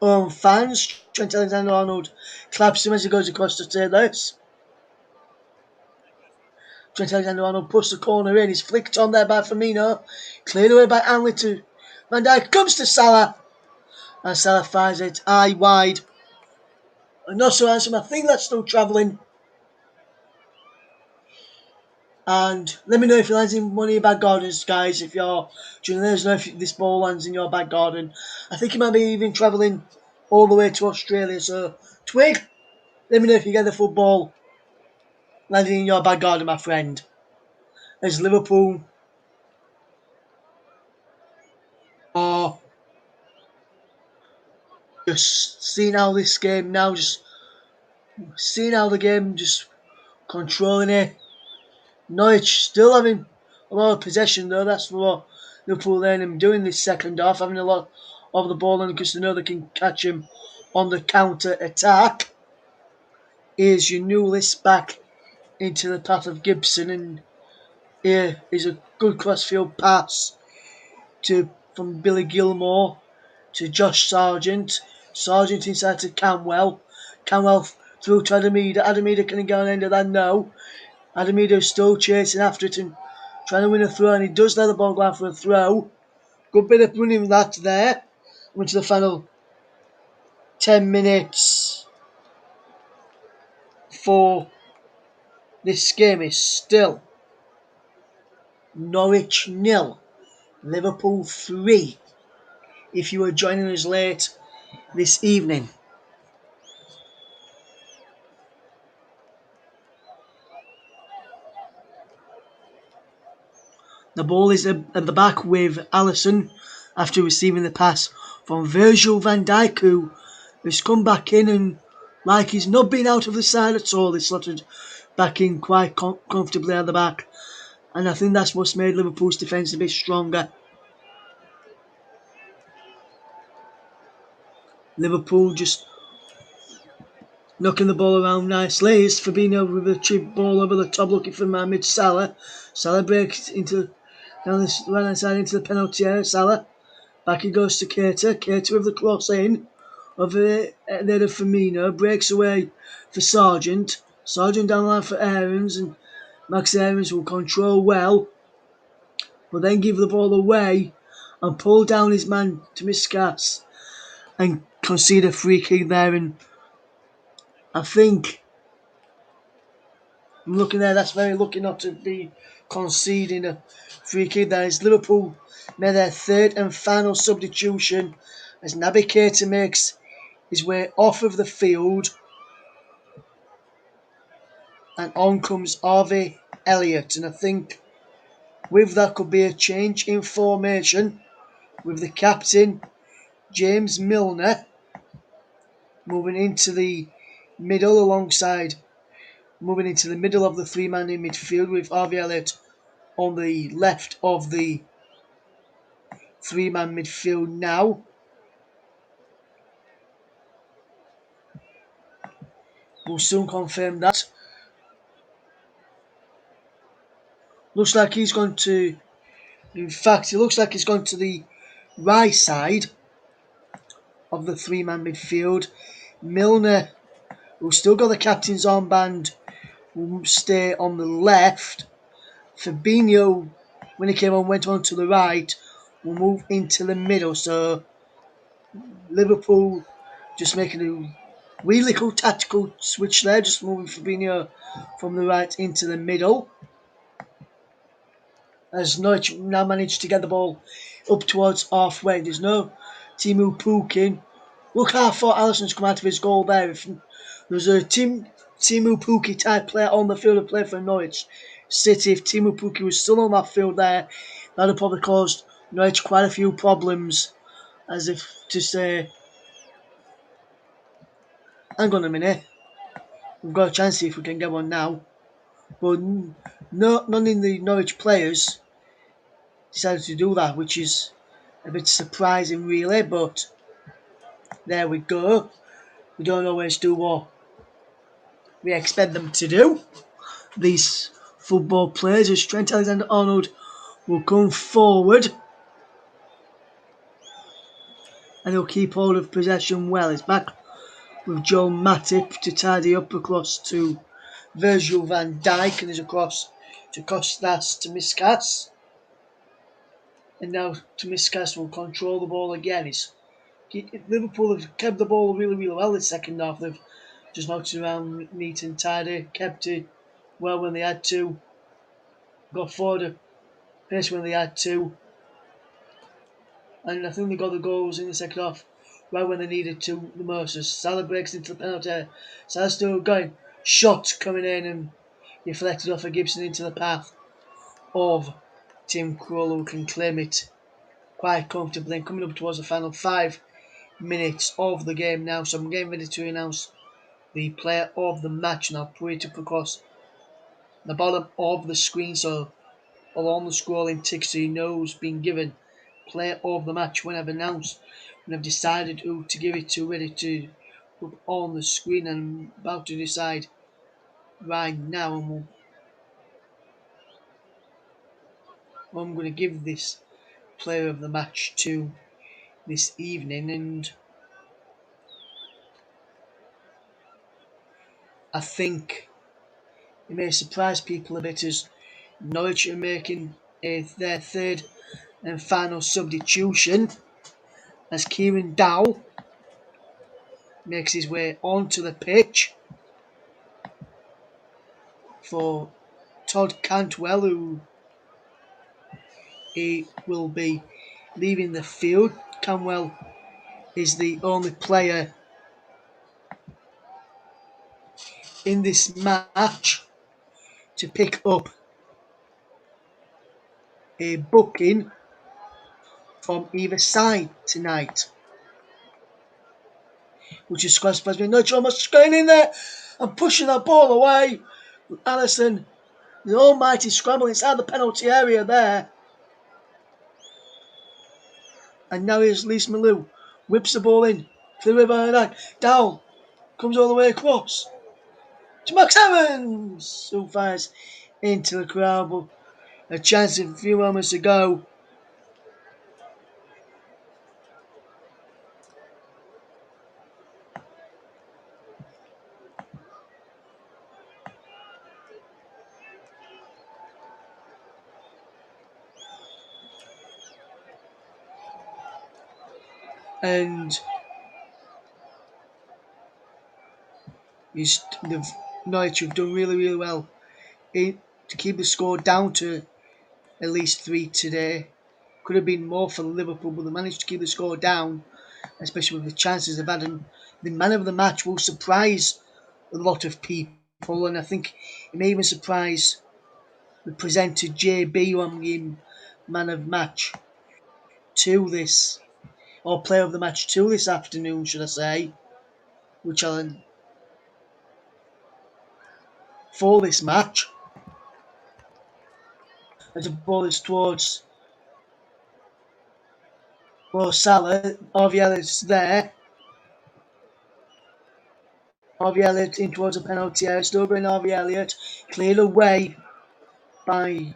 own fans. Trent Alexander-Arnold claps him as he goes across the stairs. Trent Alexander-Arnold puts the corner in. He's flicked on there by Firmino. Cleared away by Hanley to Van Dijk. Comes to Salah. And Salah fires it eye wide. And not so handsome. I think that's still travelling. And let me know if it lands in one of your back gardens, guys. If you're let us know if this ball lands in your back garden. I think it might be even travelling all the way to Australia. So, Twig, let me know if you get the football landing in your back garden, my friend. As Liverpool are just seeing how this game now, just seeing how the game just controlling it. Norwich still having a lot of possession though. That's what Liverpool then are doing this second half, having a lot of the ball and because they know they can catch him on the counter attack. Here's your new list back into the path of Gibson, and here is a good crossfield pass from Billy Gilmore to Josh Sargent. Sargent inside to Camwell. Camwell through to Adamida. Adamida can get on the end of that? No. Adamido's still chasing after it and trying to win a throw, and he does let the ball go out for a throw. Good bit of running that there. Went to the final 10 minutes for this game is still Norwich 0, Liverpool 3. If you are joining us late this evening. The ball is at the back with Alisson after receiving the pass from Virgil van Dijk, who has come back in and like he's not been out of the side at all. He's slotted back in quite comfortably at the back. And I think that's what's made Liverpool's defence a bit stronger. Liverpool just knocking the ball around nicely. It's Fabinho with a chip ball over the top looking for Mohamed Salah. Salah breaks down the right hand side into the penalty area. Salah. Back he goes to Keita. Keita with the cross in. Over there to Firmino. Breaks away for Sargent. Sargent down the line for Aarons. And Max Aarons will control well. But then give the ball away. And pull down his man to Miskas. And concede a free kick there. And I think I'm looking there, that's very lucky not to be conceding a free kick there. As Liverpool made their third and final substitution as Naby Keita makes his way off of the field. And on comes Harvey Elliott. And I think with that could be a change in formation with the captain, James Milner, moving into the middle of the three-man in midfield with Harvey Elliott on the left of the three-man midfield now. We'll soon confirm that. Looks like he's gone to... In fact, it looks like he's gone to the right side. of the three-man midfield. Milner, who's still got the captain's armband, will stay on the left. Fabinho, when he came on, went on to the right, will move into the middle. So Liverpool just making a wee little tactical switch there, just moving Fabinho from the right into the middle. As Norwich now managed to get the ball up towards halfway. There's no Timu Pukin. Look how far Alisson's come out of his goal there. If there's a Timu Puki type player on the field of play for Norwich City, if Timu Puki was still on that field there, that would have probably caused Norwich quite a few problems. As if to say, hang on a minute, we've got a chance to see if we can get one now. But none of the Norwich players decided to do that, which is a bit surprising really, but there we go. We don't always do what we expect them to do. These football players, as Trent Alexander-Arnold will come forward and he'll keep hold of possession well. He's back with Joel Matip to tidy up across to Virgil van Dijk, and is across to Kostas Tomiskas. And now Tomiskas will control the ball again. Liverpool have kept the ball really, really well this second half. They've just knocked it around neat and tidy, kept it well when they had to, got forward a pace when they had to, and I think they got the goals in the second half right when they needed to the most. As Salah breaks into the penalty area, Salah still going, shot coming in and deflected off of Gibson into the path of Tim Krul, who can claim it quite comfortably. And coming up towards the final 5 minutes of the game now, so I'm getting ready to announce the player of the match, and I'll put it up across the bottom of the screen so along the scrolling tick so you know who's been given player of the match when I've announced, when I've decided who to give it to, ready to put on the screen, and I'm about to decide right now and I'm going to give this player of the match to this evening. And I think it may surprise people a bit as Norwich are making their third and final substitution as Kieran Dowell makes his way onto the pitch for Todd Cantwell, who he will be leaving the field. Cantwell is the only player in this match to pick up a booking from either side tonight, which is quite surprising. No, John was going in there and pushing that ball away. Alisson, the almighty scramble inside the penalty area there. And now here's Lise Malou, whips the ball in to the river. Down, comes all the way across to Max Evans, who fires into the crowd, but a chance of a few moments to go. And the Norwich have done really, really well to keep the score down to at least 3 today. Could have been more for Liverpool, but they managed to keep the score down, especially with the chances they've had. And the man of the match will surprise a lot of people, and I think it may even surprise the presenter JB, who I'm giving man of match to this, or player of the match to this afternoon, should I say, which I'll for this match. As the ball is towards Salah, Harvey Elliott's there. Harvey Elliott in towards a penalty area, still going Harvey Elliott, cleared away by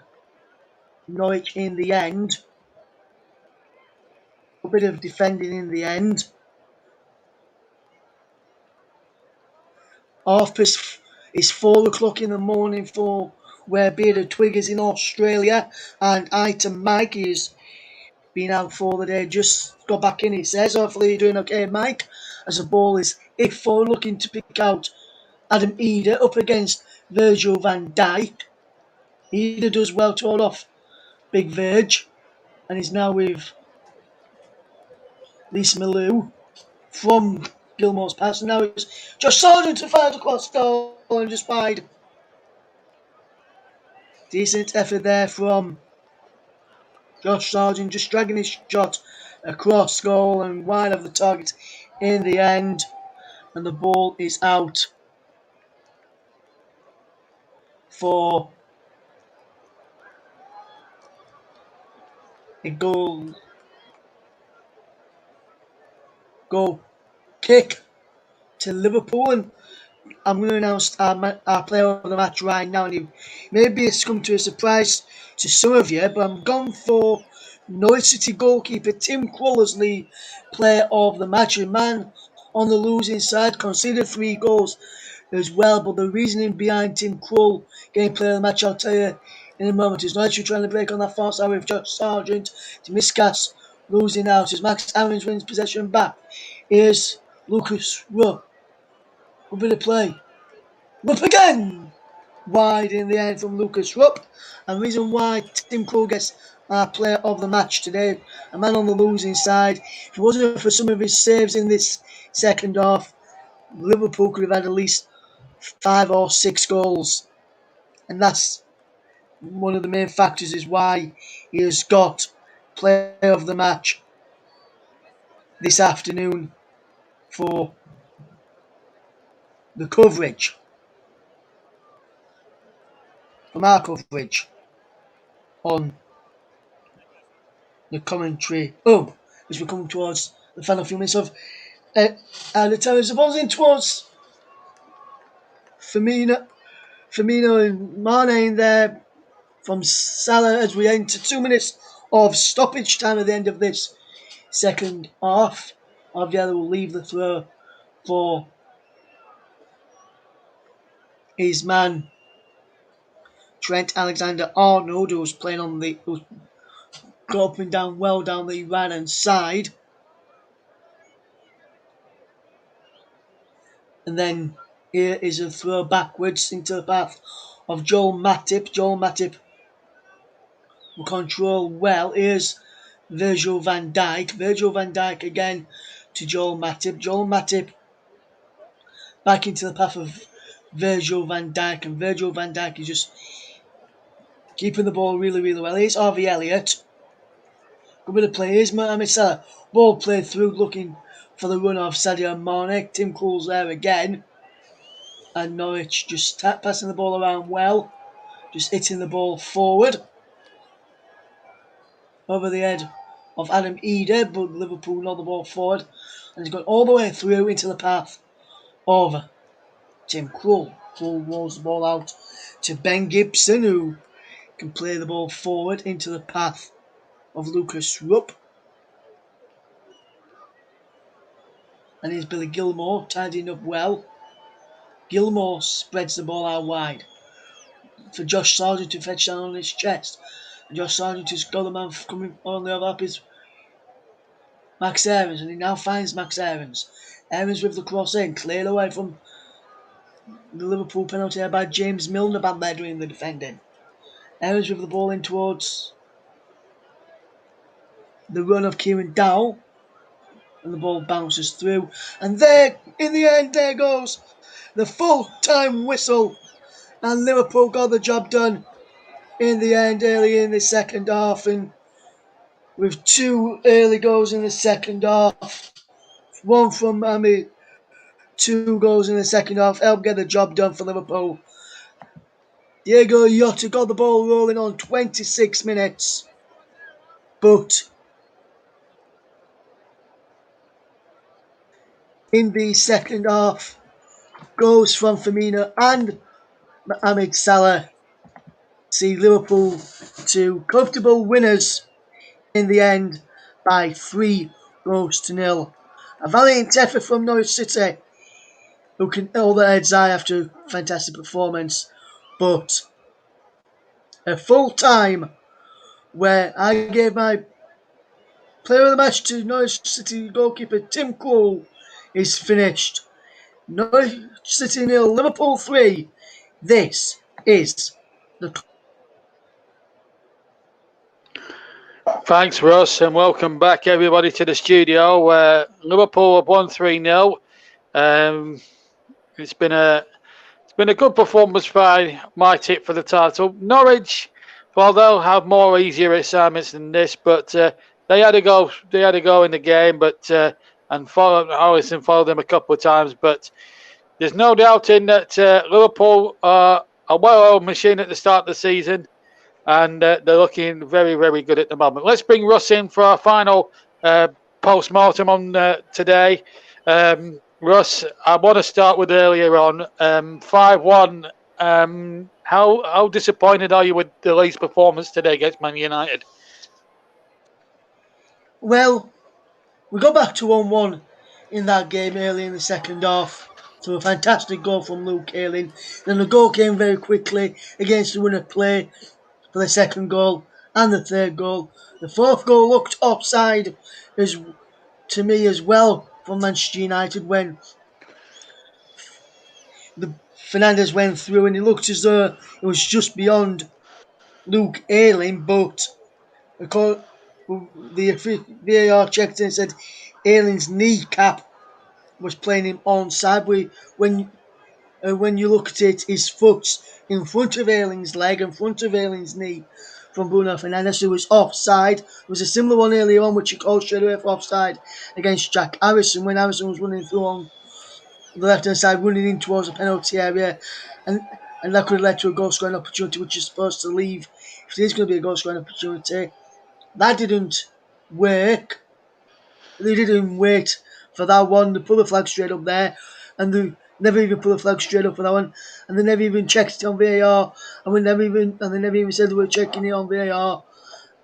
Norwich in the end. A bit of defending in the end. Half past it's 4 o'clock in the morning for where Bearded Twig is in Australia, and Item Mike is been out for the day. Just got back in. He says, hopefully you're doing okay, Mike. As the ball is if4 looking to pick out Adam Eder up against Virgil van Dijk. Eder does well to hold off Big Verge, and he's now with Lisa Malou from Gilmore's pass. And now it's Josh Sargent to fire across goal and just wide. Decent effort there from Josh Sargent, just dragging his shot across goal and wide of the target in the end. And the ball is out for a goal kick to Liverpool. And I'm going to announce our player of the match right now. And maybe it's come to a surprise to some of you, but I'm gone for Norwich City goalkeeper Tim Krul as the player of the match. A man on the losing side conceded 3 goals as well, but the reasoning behind Tim Krul getting player of the match, I'll tell you in a moment. Is Norwich trying to break on that far side with Josh Sargent to miscast, losing out as Max Aarons wins possession back. Here's Lucas Rupp. A bit of play. Rupp again! Wide in the end from Lucas Rupp. And the reason why Tim Krul gets our player of the match today, a man on the losing side. If it wasn't for some of his saves in this second half, Liverpool could have had at least 5 or 6 goals. And that's one of the main factors is why he has got player of the match this afternoon for the coverage. From our coverage on the commentary as we're coming towards the final few minutes of the time is opposing towards Firmino and Mane there from Salah as we enter 2 minutes of stoppage time at the end of this second half. Alviela will leave the throw for his man Trent Alexander-Arnold, who's playing on who's got up and down well down the right hand side. And then here is a throw backwards into the path of Joel Matip. Joel Matip will control well. Here's Virgil van Dijk. Virgil van Dijk again to Joel Matip. Joel Matip back into the path of Virgil van Dijk. And Virgil van Dijk is just keeping the ball really, really well. Here's Harvey Elliott. Good bit of play. Here's Mohamed Salah. Ball played through looking for the run of Sadio Mane. Tim Krul's there again. And Norwich just passing the ball around well. Just hitting the ball forward. Over the head of Adam Eder. But Liverpool knocked the ball forward. And he's gone all the way through into the path of Tim Krul. Krul rolls the ball out to Ben Gibson, who can play the ball forward into the path of Lucas Rupp. And here's Billy Gilmore tidying up well. Gilmore spreads the ball out wide for Josh Sargent to fetch down on his chest. And Josh Sargent has got the man coming on the other up is Max Aarons, and he now finds Max Aarons. Aarons with the cross in, cleared away from the Liverpool penalty by James Milner back there doing the defending. Aarons with the ball in towards the run of Kieran Dowell. And the ball bounces through. And there, in the end, there goes the full-time whistle. And Liverpool got the job done in the end, early in the second half. And with 2 early goals in the second half, one from 2 goals in the second half, helped get the job done for Liverpool. Diego Jota got the ball rolling on 26 minutes. But in the second half, goals from Firmino and Mohamed Salah see Liverpool to comfortable winners in the end by 3 goals to 0. A valiant effort from Norwich City who can hold their heads high after a fantastic performance. But a full time where I gave my player of the match to Norwich City goalkeeper Tim Krul is finished. Norwich City 0, Liverpool 3. This is the Thanks, Russ, and welcome back, everybody, to the studio where Liverpool have won 3-0. It's been a good performance by my tip for the title. Norwich, well, they'll have more easier assignments than this, but they had a go. They had a go in the game, but Alisson followed them a couple of times. But there's no doubting that Liverpool are a well-oiled machine at the start of the season, and they're looking very, very good at the moment. Let's bring Russ in for our final post-mortem on today. Russ, I want to start with earlier on 5-1. How disappointed are you with the Leeds performance today against Man United? Well, we got back to 1-1 in that game early in the second half. So a fantastic goal from Luke Ayling. Then the goal came very quickly against the winner play for the second goal and the third goal. The fourth goal looked offside to me as well from Manchester United when the Fernandes went through and it looked as though it was just beyond Luke Ayling, but the VAR checked and said Ayling's kneecap was playing him onside. When you look at it, his foot's in front of Ayling's leg, in front of Ayling's knee from Bruno Fernandes, who was offside. There was a similar one earlier on, which he called straight away for offside against Jack Harrison when Harrison was running through on the left-hand side, running in towards the penalty area. And that could have led to a goal-scoring opportunity, which is supposed to leave. If it is going to be a goal-scoring opportunity, that didn't work. They didn't wait for that one. They put the flag straight up there, and they never even put the flag straight up for that one, and they never even checked it on VAR, and they never even said they were checking it on VAR,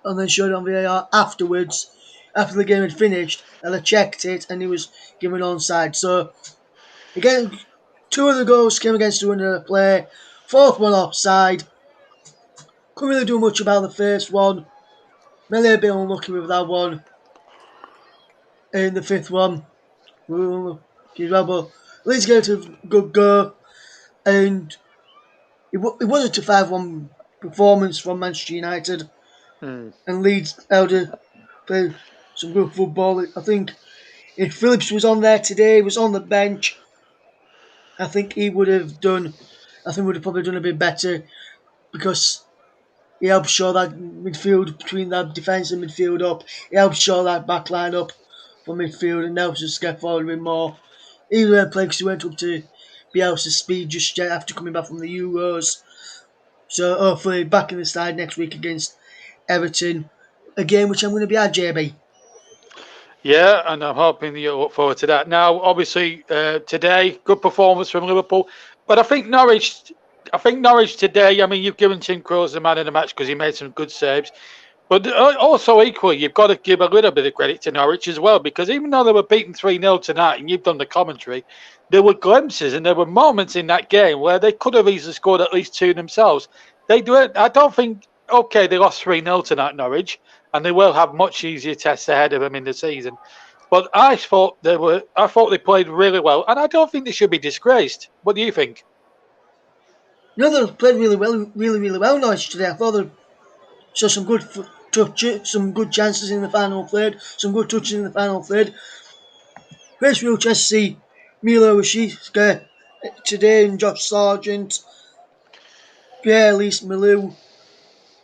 and then showed it on VAR afterwards, after the game had finished, and they checked it, and he was given onside. So again, two of the goals came against the winner of the play. Fourth one offside. Couldn't really do much about the first one. Really a bit unlucky with that one. And the fifth one, but Leeds gave it a good go, and it wasn't a 5-1 performance from Manchester United, and Leeds played some good football. I think if Phillips was on there today, was on the bench, I think he would have probably done a bit better, because he helped shore that midfield between that defence and midfield up. He helped shore that back line up for midfield and helps us get forward a bit more. He played because he went up to Bielsa's speed just after coming back from the Euros. So hopefully back in the side next week against Everton, a game which I'm going to be at, JB. Yeah, and I'm hoping you look forward to that. Now, obviously, today, good performance from Liverpool, but I think Norwich today. I mean, you've given Tim Krul the man of the match because he made some good saves, but also equally, you've got to give a little bit of credit to Norwich as well, because even though they were beaten 3-0 tonight, and you've done the commentary, there were glimpses and there were moments in that game where they could have easily scored at least two themselves. They do it. I don't think. Okay, they lost 3-0 tonight, Norwich, and they will have much easier tests ahead of them in the season. But I thought they played really well, and I don't think they should be disgraced. What do you think? No, they played really well, Norwich today. I thought they saw some good touches, some good chances in the final third, some good touches in the final third. First real chance to see Milo Rashica today and Josh Sargent, Pierre-Elise Malou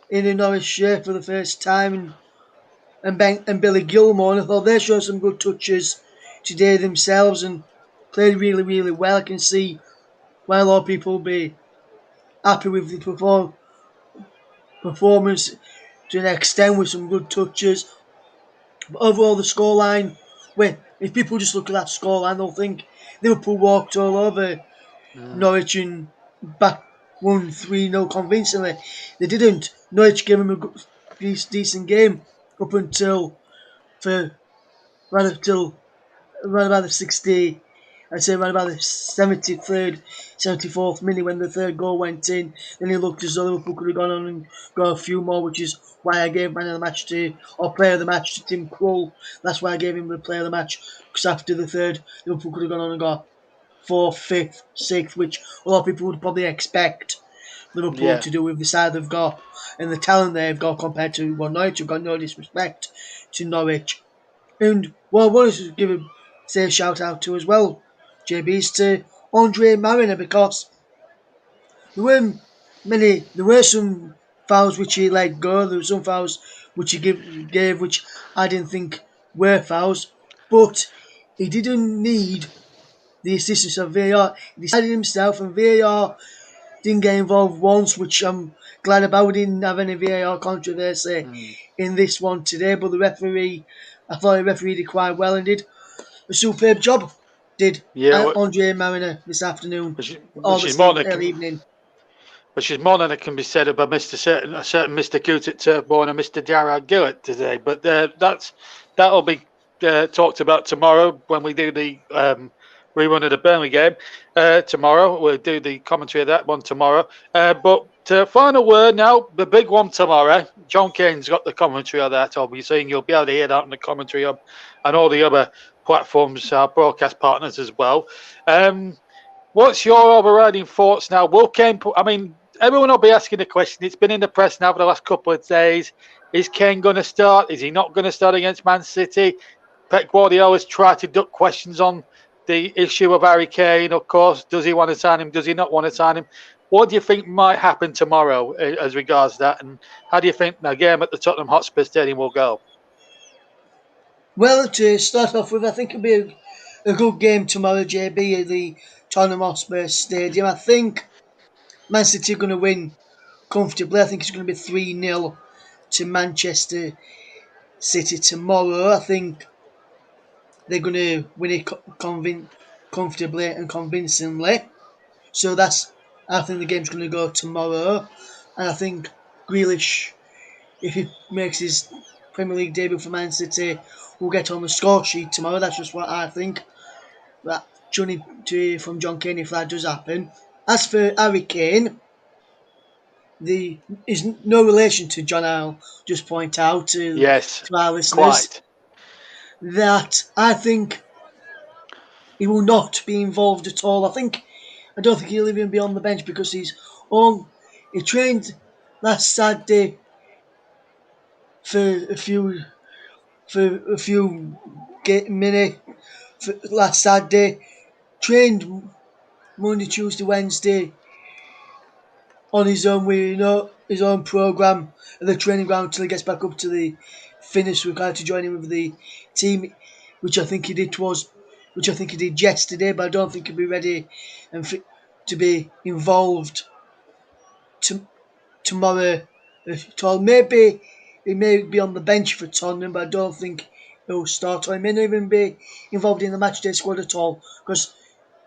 in a Norwich shirt for the first time, and Billy Gilmore. And I thought they showed some good touches today themselves and played really well. I can see why a lot of people will be happy with the performance to an extent with some good touches. But overall, the scoreline, if people just look at that scoreline, they'll think Liverpool walked all over Norwich and back won 3-0 convincingly. They didn't. Norwich gave them a good, decent game up until around about the 60. I'd say around about the 73rd, 74th minute when the third goal went in. Then it looked as though Liverpool could have gone on and got a few more, which is why I gave man of the match or player of the match to Tim Krul. That's why I gave him the player of the match, because after the third, Liverpool could have gone on and got fourth, fifth, sixth, which a lot of people would probably expect Liverpool Yeah, to do with the side they've got and the talent they've got compared to Norwich. Have got no disrespect to Norwich. And what I wanted to say a shout out to as well, JB, is to Andre Mariner, because there were some fouls which he let go. There were some fouls which he gave which I didn't think were fouls, but he didn't need the assistance of VAR. He decided himself, and VAR didn't get involved once, which I'm glad about. We didn't have any VAR controversy in this one today, but I thought the referee did quite well and did a superb job. Did yeah, Andre Mariner this afternoon, or which is more than early evening. which is more than it can be said about a certain Mr. Coote Turbo and a Mr. Jarrod Gillett today. But that'll be talked about tomorrow when we do the rerun of the Burnley game. Tomorrow we'll do the commentary of that one tomorrow. But final word now, the big one tomorrow. John Kane's got the commentary of that, obviously, and you'll be able to hear that on the commentary of and all the other platforms, our broadcast partners as well. What's your overriding thoughts now? Will Kane everyone will be asking the question. It's been in the press now for the last couple of days. Is Kane going to start? Is he not going to start against Man City? Pep Guardiola has tried to duck questions on the issue of Harry Kane, of course. Does he want to sign him? Does he not want to sign him? What do you think might happen tomorrow as regards that? And how do you think the game at the Tottenham Hotspur Stadium will go? Well, to start off with, I think it'll be a good game tomorrow, JB, at the Tottenham Hotspur Stadium. I think Man City are going to win comfortably. I think it's going to be 3-0 to Manchester City tomorrow. I think they're going to win it comfortably and convincingly. So I think the game's going to go tomorrow. And I think Grealish, if he makes his Premier League debut for Man City, will get on the score sheet tomorrow. That's just what I think. That Johnny from John Kane if that does happen. As for Harry Kane, is no relation to John. I'll just point out to Yes, our listeners quite. that I think he will not be involved at all. I don't think he'll even be on the bench because he trained last Saturday for a few minutes last Saturday, trained Monday, Tuesday, Wednesday on his own with his own programme at the training ground until he gets back up to the fitness required to join in with the team, which I think he did yesterday, but I don't think he'll be ready and fit to be involved tomorrow at all. Maybe he may be on the bench for Tottenham, but I don't think he'll start, or he may not even be involved in the matchday squad at all, because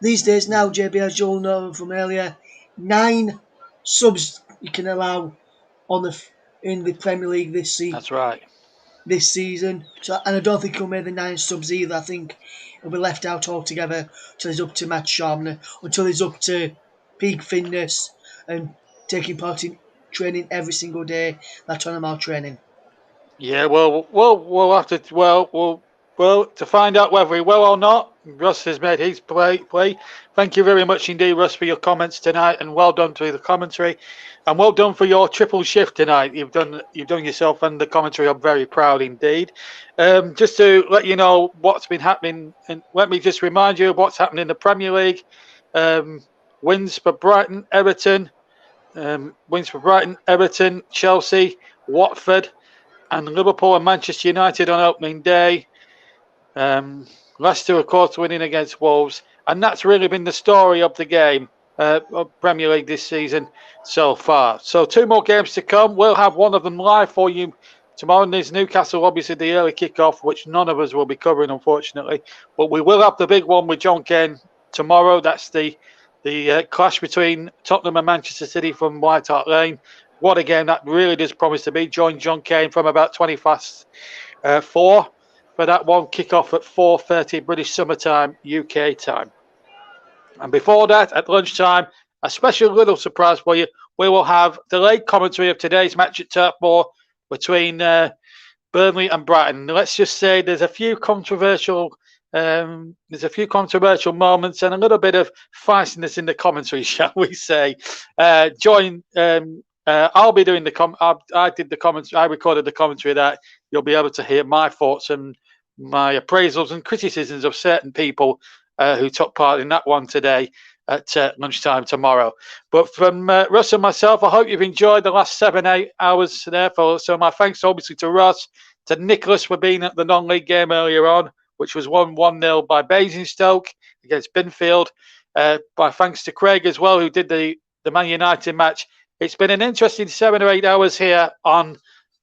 these days now, JB, as you'll know from earlier, 9 subs you can allow in the Premier League That's right. this season. So, and I don't think he'll make the 9 subs either. I think he'll be left out altogether until he's up to match sharpness, until he's up to peak fitness and taking part in training every single day. That Tottenham training. Yeah, we'll have to. Well, to find out whether he will or not, Russ has made his play. Thank you very much indeed, Russ, for your comments tonight, and well done to the commentary, and well done for your triple shift tonight. You've done yourself and the commentary. I'm very proud indeed. Just to let you know what's been happening, and let me just remind you of what's happening in the Premier League. Wins for Brighton, Everton. Chelsea, Watford, and Liverpool and Manchester United on opening day. Leicester, of course, winning against Wolves. And that's really been the story of the game of Premier League this season so far. So 2 more games to come. We'll have one of them live for you tomorrow. And there's Newcastle, obviously, the early kickoff, which none of us will be covering, unfortunately. But we will have the big one with John Kane tomorrow. That's the clash between Tottenham and Manchester City from White Hart Lane. What a game that really does promise to be. Join John Kane from about 20 past 4 for that one. Kick off at 4:30 British summertime, UK time. And before that, at lunchtime, a special little surprise for you. We will have delayed commentary of today's match at Turf Moor between Burnley and Brighton. Let's just say there's a few controversial moments and a little bit of feistiness in the commentary, shall we say? I'll be doing I did the commentary. I recorded the commentary of that. You'll be able to hear my thoughts and my appraisals and criticisms of certain people who took part in that one today at lunchtime tomorrow. But from Russ and myself, I hope you've enjoyed the last 7-8 hours there. So my thanks obviously to Russ, to Nicholas for being at the non-league game earlier on, which was won 1-0 by Basingstoke against Binfield. My thanks to Craig as well, who did the Man United match. It's been an interesting 7 or 8 hours here on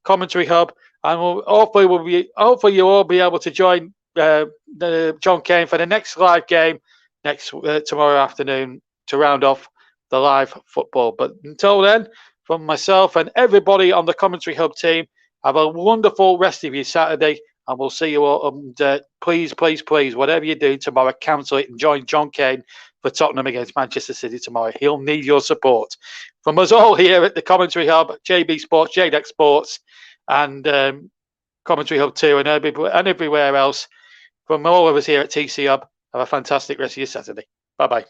Commentary Hub, and hopefully you'll all be able to join John Kane for the next live game tomorrow afternoon to round off the live football. But until then, from myself and everybody on the Commentary Hub team, have a wonderful rest of your Saturday, and we'll see you all. And please, whatever you do tomorrow, cancel it and join John Kane for Tottenham against Manchester City tomorrow. He'll need your support. From us all here at the Commentary Hub, JB Sports, JDEC Sports, and Commentary Hub 2 and everywhere else, from all of us here at TC Hub, have a fantastic rest of your Saturday. Bye-bye.